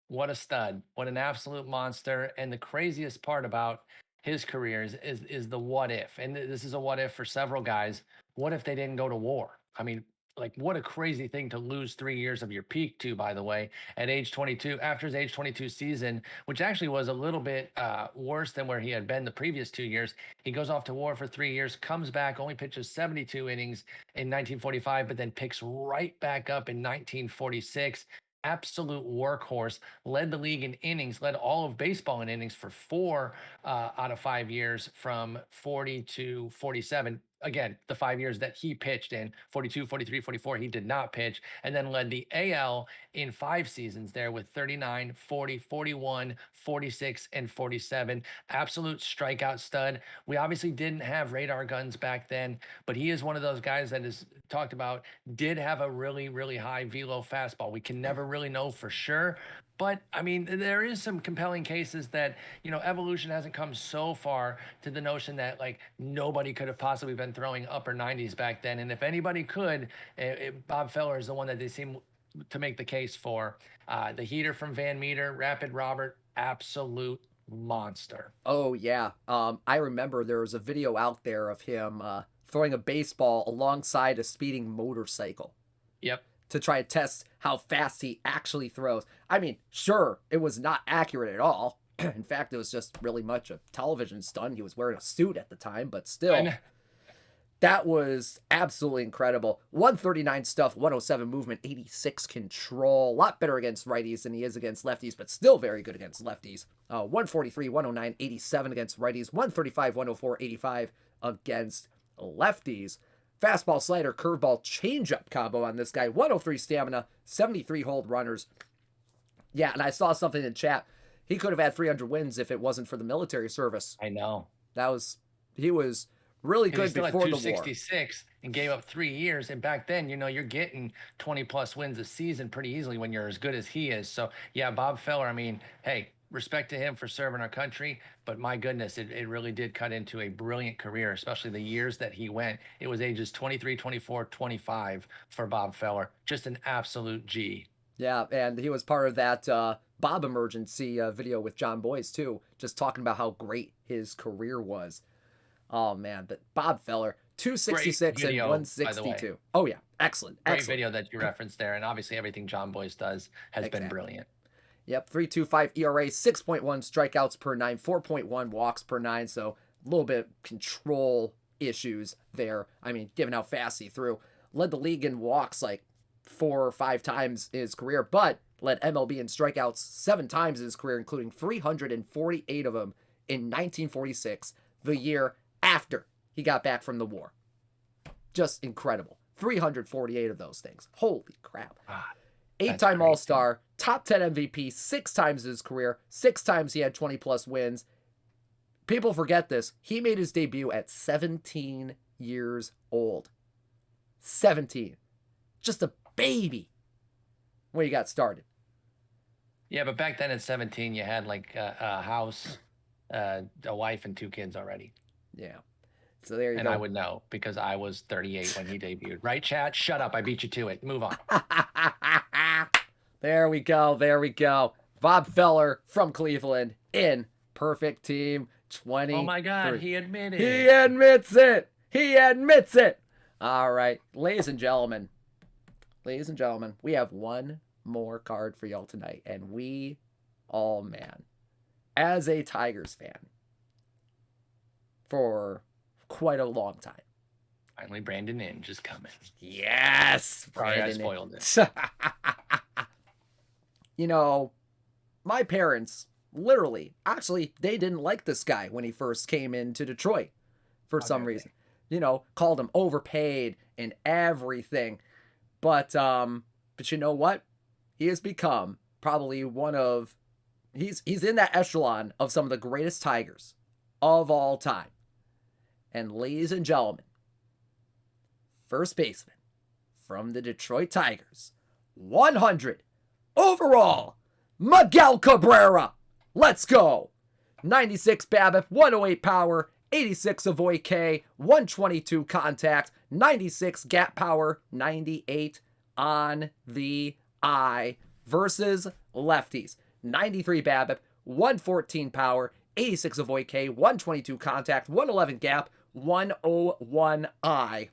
S2: What a stud. What an absolute monster. And the craziest part about his career is the what if. And this is a what if for several guys. What if they didn't go to war? I mean, like, what a crazy thing to lose 3 years of your peak to, by the way, at age 22, after his age 22 season, which actually was a little bit worse than where he had been the previous 2 years. He goes off to war for 3 years, comes back, only pitches 72 innings in 1945, but then picks right back up in 1946. Absolute workhorse, led the league in innings, led all of baseball in innings for 4 out of 5 years from 40 to 47. Again, the 5 years that he pitched in 42, 43, 44, he did not pitch, and then led the AL in 5 seasons there with 39, 40, 41, 46, and 47. Absolute strikeout stud. We obviously didn't have radar guns back then, but he is one of those guys that is talked about, did have a really, really high velo fastball. We can never really know for sure. But I mean, there is some compelling cases that, evolution hasn't come so far to the notion that like nobody could have possibly been throwing upper 90s back then. And if anybody could, Bob Feller is the one that they seem to make the case for. The heater from Van Meter, Rapid Robert, absolute monster.
S1: Oh yeah. I remember there was a video out there of him throwing a baseball alongside a speeding motorcycle
S2: Yep.
S1: to try to test how fast he actually throws. I mean, sure, it was not accurate at all. In fact, it was just really much a television stunt. He was wearing a suit at the time, but still, that was absolutely incredible. 139 stuff, 107 movement, 86 control. A lot better against righties than he is against lefties, but still very good against lefties. 143, 109, 87 against righties. 135, 104, 85 against lefties. Fastball, slider, curveball, changeup combo on this guy. 103 stamina, 73 hold runners. Yeah, and I saw something in chat. He could have had 300 wins if it wasn't for the military service.
S2: I know.
S1: He was really good before the war.
S2: 266 and gave up 3 years. And back then, you're getting 20 plus wins a season pretty easily when you're as good as he is. So yeah, Bob Feller, I mean, hey, respect to him for serving our country, but my goodness, it really did cut into a brilliant career, especially the years that he went. It was ages 23, 24, 25 for Bob Feller. Just an absolute G.
S1: Yeah, and he was part of that Bob Emergency video with John Boyce too, just talking about how great his career was. Oh man, but Bob Feller, 266 and 162. Oh yeah, excellent.
S2: Great video that you referenced there, and obviously everything John Boyce does has been brilliant.
S1: Yep, 3.25 ERA, 6.1 strikeouts per 9, 4.1 walks per 9, so a little bit of control issues there. I mean, given how fast he threw. Led the league in walks like 4 or 5 times in his career, but led MLB in strikeouts 7 times in his career, including 348 of them in 1946, the year after he got back from the war. Just incredible. 348 of those things. Holy crap. 8-time All-Star, top 10 MVP 6 times in his career, 6 times he had 20 plus wins. People forget this. He made his debut at 17 years old. 17. Just a baby when he got started.
S2: Yeah, but back then at 17, you had like a house, a wife, and 2 kids already.
S1: Yeah. So there you go.
S2: And I would know because I was 38 when he debuted. Right, chat? Shut up. I beat you to it. Move on.
S1: There we go. There we go. Bob Feller from Cleveland in Perfect Team 20.
S2: Oh my God. He admitted.
S1: He admits it. He admits it. All right. Ladies and gentlemen, we have one more card for y'all tonight. And man, as a Tigers fan for quite a long time.
S2: Finally, Brandon Inge is coming.
S1: Yes.
S2: Sorry, I spoiled it.
S1: My parents literally, actually, they didn't like this guy when he first came into Detroit for some reason. Called him overpaid and everything. But you know what? He has become probably he's in that echelon of some of the greatest Tigers of all time. And ladies and gentlemen, first baseman from the Detroit Tigers, 100 overall, Miguel Cabrera. Let's go. 96 BABIP, 108 power, 86 avoid K, 122 contact, 96 gap power, 98 on the eye versus lefties. 93 BABIP, 114 power, 86 avoid K, 122 contact, 111 gap, 101 eye.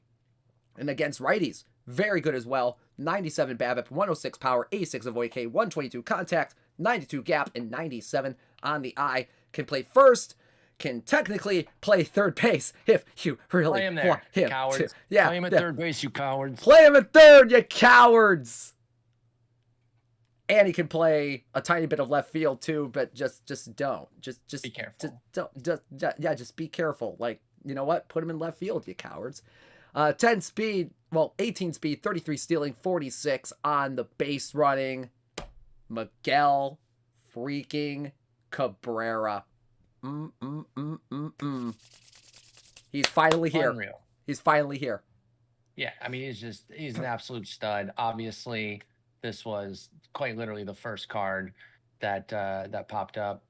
S1: And against righties, very good as well. 97 BABIP, 106 power, 86 avoid K, 122 contact, 92 gap, and 97 on the eye. Can play first, can technically play third base if you really
S2: play him there,
S1: want him
S2: cowards.
S1: to. Yeah,
S2: play him at third base, you cowards.
S1: Play him at third, you cowards. And he can play a tiny bit of left field too, but just don't. Just
S2: be careful.
S1: Just be careful. Like, you know what? Put him in left field, you cowards. 18 speed, 33 stealing, 46 on the base running. Miguel freaking Cabrera. He's finally here.
S2: Unreal.
S1: He's finally here.
S2: Yeah, I mean, he's an absolute stud. Obviously, this was quite literally the first card that popped up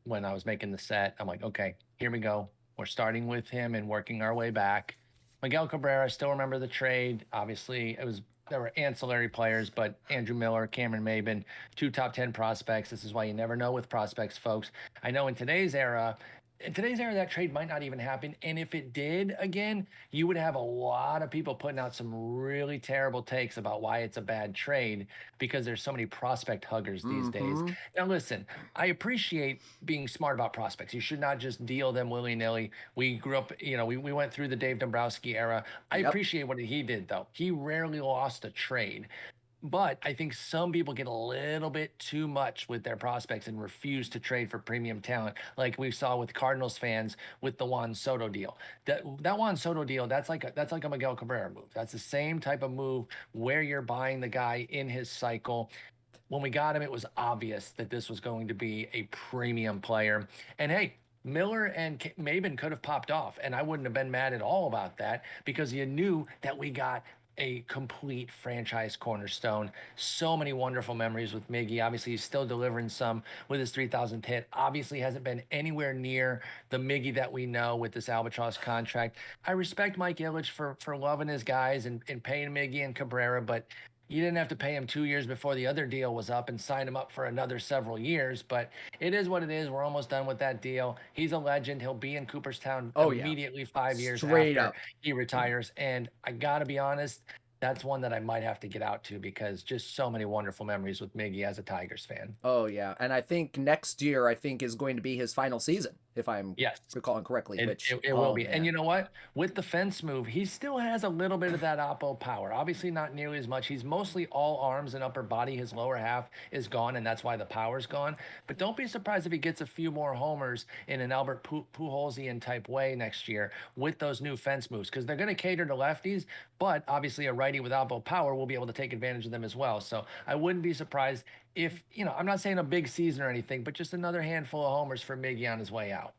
S2: when I was making the set. I'm like, okay, here we go. We're starting with him and working our way back. Miguel Cabrera, I still remember the trade. Obviously, it was there were ancillary players, but Andrew Miller, Cameron Maben, 2 top 10 prospects. This is why you never know with prospects, folks. I know in today's era, that trade might not even happen. And if it did, again, you would have a lot of people putting out some really terrible takes about why it's a bad trade because there's so many prospect huggers these days.
S1: Mm-hmm.
S2: Now, listen, I appreciate being smart about prospects. You should not just deal them willy nilly. We grew up, we went through the Dave Dombrowski era. I
S1: Yep.
S2: appreciate what he did, though. He rarely lost a trade. But I think some people get a little bit too much with their prospects and refuse to trade for premium talent, like we saw with Cardinals fans with the Juan Soto deal. That Juan Soto deal, that's like a Miguel Cabrera move. That's the same type of move where you're buying the guy in his cycle. When we got him, it was obvious that this was going to be a premium player. And hey, Miller and Maben could have popped off, and I wouldn't have been mad at all about that because you knew that we got a complete franchise cornerstone. So many wonderful memories with Miggy. Obviously, he's still delivering some with his 3,000th hit. Obviously, hasn't been anywhere near the Miggy that we know with this Albatross contract. I respect Mike Ilitch for loving his guys and paying Miggy and Cabrera, but you didn't have to pay him 2 years before the other deal was up and sign him up for another several years. But it is what it is. We're almost done with that deal. He's a legend. He'll be in Cooperstown
S1: Oh, yeah.
S2: immediately 5 years
S1: Straight
S2: after
S1: up.
S2: he retires. And I got to be honest, that's one that I might have to get out to because just so many wonderful memories with Miggy as a Tigers fan.
S1: Oh, yeah. And I think next year, is going to be his final season, if I'm
S2: Yes.
S1: recalling correctly.
S2: It will be. And you know what? With the fence move, he still has a little bit of that oppo power. Obviously, not nearly as much. He's mostly all arms and upper body. His lower half is gone, and that's why the power's gone. But don't be surprised if he gets a few more homers in an Albert Pujolsian type way next year with those new fence moves because they're going to cater to lefties, but obviously a righty with oppo power will be able to take advantage of them as well. So I wouldn't be surprised if, I'm not saying a big season or anything, but just another handful of homers for Miggy on his way out.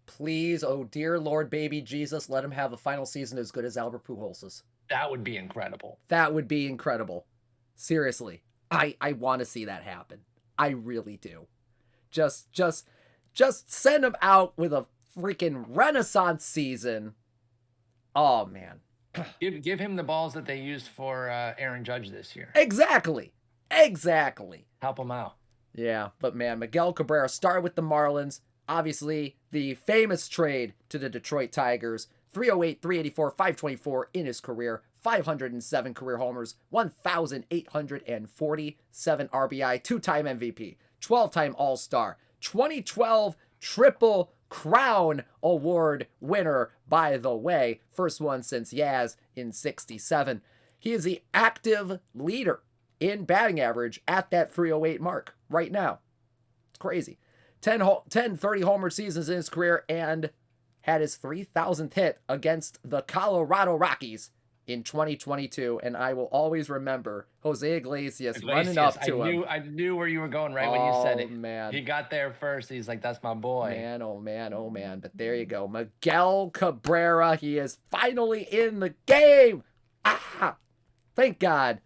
S1: Please, oh dear Lord, baby Jesus, let him have a final season as good as Albert Pujols's.
S2: That would be incredible.
S1: That would be incredible. Seriously, I want to see that happen. I really do. Just send him out with a freaking Renaissance season. Oh man.
S2: Give him the balls that they used for Aaron Judge this year.
S1: Exactly.
S2: Help him out.
S1: Yeah, but man, Miguel Cabrera started with the Marlins. Obviously, the famous trade to the Detroit Tigers. 308, 384, 524 in his career. 507 career homers. 1,847 RBI. 2-time MVP. 12-time All-Star. 2012 Triple Crown Award winner, by the way. First one since Yaz in 67. He is the active leader in batting average at that 308 mark right now. It's crazy. 10 30 homer seasons in his career and had his 3,000th hit against the Colorado Rockies in 2022. And I will always remember Jose Iglesias running up to him.
S2: I knew where you were going when you said it.
S1: Man.
S2: He got there first. He's like, that's my boy.
S1: Man, oh man. But there you go. Miguel Cabrera. He is finally in the game. Ah, thank God.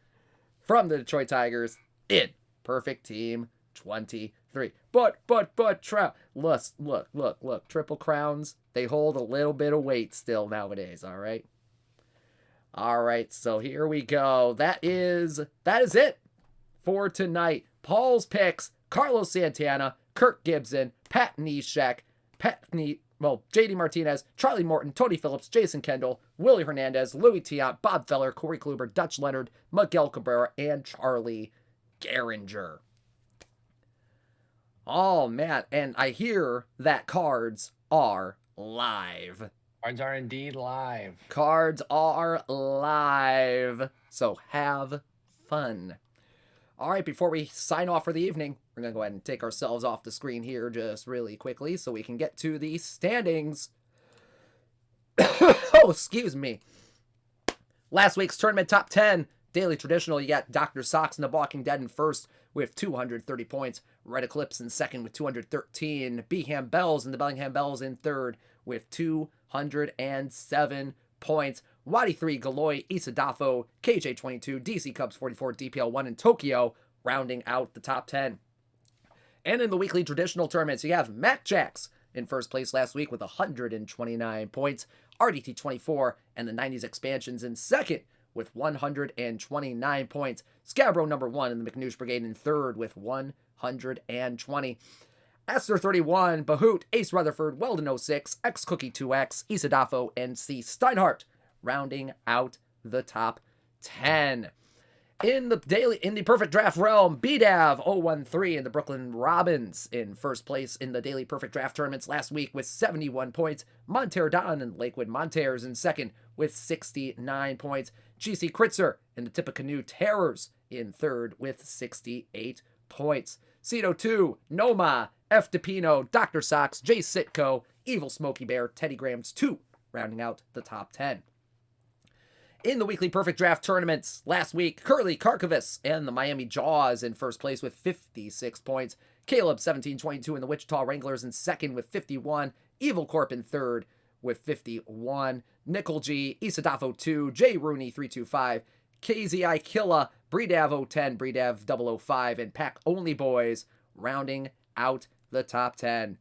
S1: From the Detroit Tigers in Perfect Team 23. But, Trout. Look. Triple Crowns, they hold a little bit of weight still nowadays, all right? All right, so here we go. That is it for tonight. Paul's picks, Carlos Santana, Kirk Gibson, Pat Neshek, JD Martinez, Charlie Morton, Tony Phillips, Jason Kendall, Willie Hernandez, Louis Tiant, Bob Feller, Corey Kluber, Dutch Leonard, Miguel Cabrera, and Charlie Gehringer. Oh, man, and I hear that cards are live.
S2: Cards are indeed live.
S1: Cards are live. So have fun. All right, before we sign off for the evening, we're going to go ahead and take ourselves off the screen here just really quickly so we can get to the standings. Oh, excuse me. Last week's tournament top 10. Daily Traditional, you got Dr. Sox and the Walking Dead in first with 230 points. Red Eclipse in second with 213. Beeham Bells and the Bellingham Bells in third with 207 points. Wadi 3, Galoy, Isadafo, KJ22, DC Cubs 44, DPL 1, and Tokyo rounding out the top 10. And in the weekly traditional tournaments, you have Mac Jacks in first place last week with 129 points. RDT 24 and the 90s expansions in second with 129 points. Scarborough number 1 in the McNoosh Brigade in third with 120. Esther 31, Bahoot, Ace Rutherford, Weldon 06, X Cookie 2X, Isadafo, and C Steinhardt rounding out the top 10. In the perfect draft realm, BDAV 013 and the Brooklyn Robins in first place in the daily perfect draft tournaments last week with 71 points. Monterre Don and Lakewood Monterres in second with 69 points. GC Kritzer and the Tippecanoe Terrors in third with 68 points. Cedo 2, Noma, F. DePino, Dr. Sox, J. Sitko, Evil Smokey Bear, Teddy Grahams 2 rounding out the top 10. In the weekly perfect draft tournaments last week, Curly Karkovas and the Miami Jaws in first place with 56 points. Caleb 1722 and the Wichita Wranglers in second with 51. Evil Corp in third with 51. Nickel G, Isadafo 2, J. Rooney 325, KZI Killa, Breedav 010, Breedav 005, and Pack Only Boys rounding out the top 10.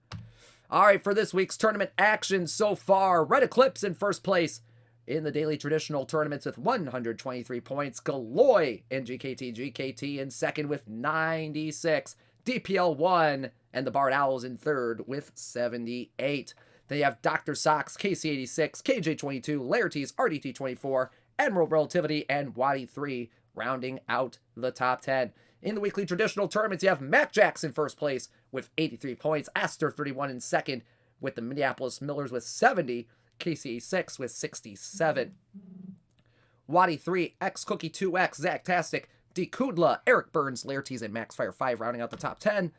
S1: All right, for this week's tournament action so far, Red Eclipse in first place in the daily traditional tournaments with 123 points. Galoy and GKT in second with 96. DPL 1 and the Bard Owls in third with 78. Then you have Dr. Sox, KC86, KJ22, Laertes, RDT24, Emerald Relativity, and Wadi 3 rounding out the top 10. In the weekly traditional tournaments, you have Mac Jacks in first place with 83 points. Astor 31 in second with the Minneapolis Millers with 70. KC6 with 67. Wadi 3, X Cookie 2X, Zach Tastic, D. Kudla, Eric Burns, Laertes, and Max Fire 5 rounding out the top 10.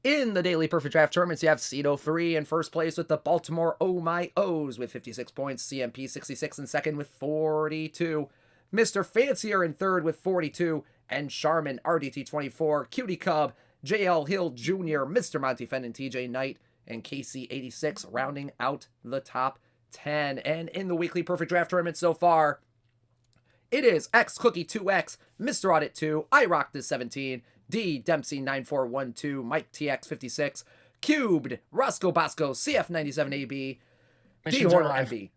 S1: In the daily perfect draft tournaments, you have Cedo 3 in first place with the Baltimore Oh My O's with 56 points. CMP 66 in second with 42. Mr. Fancier in third with 42. And Charmin RDT 24, Cutie Cub, JL Hill Jr., Mr. Monty Fenn, and TJ Knight, and KC86 rounding out the top 10. And in the weekly perfect draft tournament so far, it is X Cookie 2X, Mr. Audit 2, I Rock This 17, D Dempsey 9412, Mike TX 56, Cubed, Roscoe Bosco, CF97AB, D Horner MB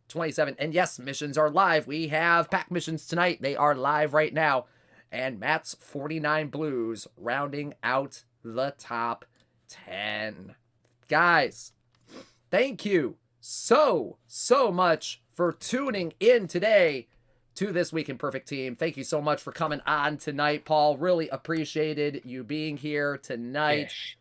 S1: 27. And yes, missions are live. We have pack missions tonight. They are live right now. And Matt's 49 Blues rounding out the top 10. Guys, thank you so much for tuning in today to This Week in Perfect Team. Thank you so much for coming on tonight, Paul. Really appreciated you being here tonight.
S2: Ish.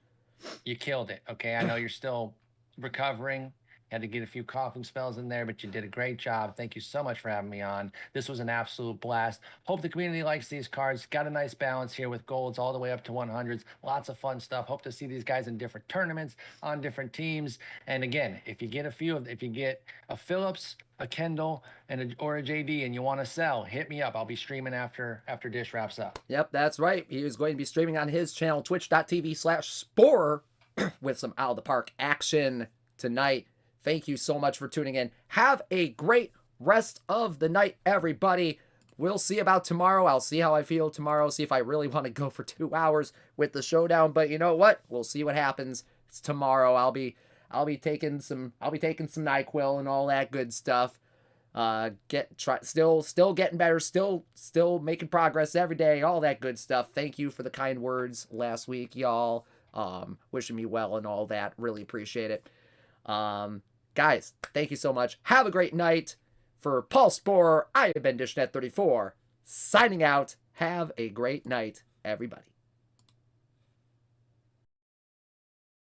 S2: You killed it, okay? I know you're still recovering. Had to get a few coughing spells in there, but you did a great job. Thank you so much for having me on. This was an absolute blast. Hope the community likes these cards. Got a nice balance here with golds all the way up to 100s. Lots of fun stuff. Hope to see these guys in different tournaments, on different teams. And again, if you get if you get a Phillips, a Kendall, and or a JD and you want to sell, hit me up. I'll be streaming after Dish wraps up.
S1: Yep, that's right. He is going to be streaming on his channel, twitch.tv/Sporer, with some out of the park action tonight. Thank you so much for tuning in. Have a great rest of the night, everybody. We'll see about tomorrow. I'll see how I feel tomorrow. See if I really want to go for 2 hours with the showdown. But you know what? We'll see what happens. It's tomorrow. I'll be taking some NyQuil and all that good stuff. Still getting better. Still making progress every day. All that good stuff. Thank you for the kind words last week, y'all. Wishing me well and all that. Really appreciate it. Guys, thank you so much. Have a great night. For Paul Sporer, I have been DishNet34, signing out. Have a great night, everybody.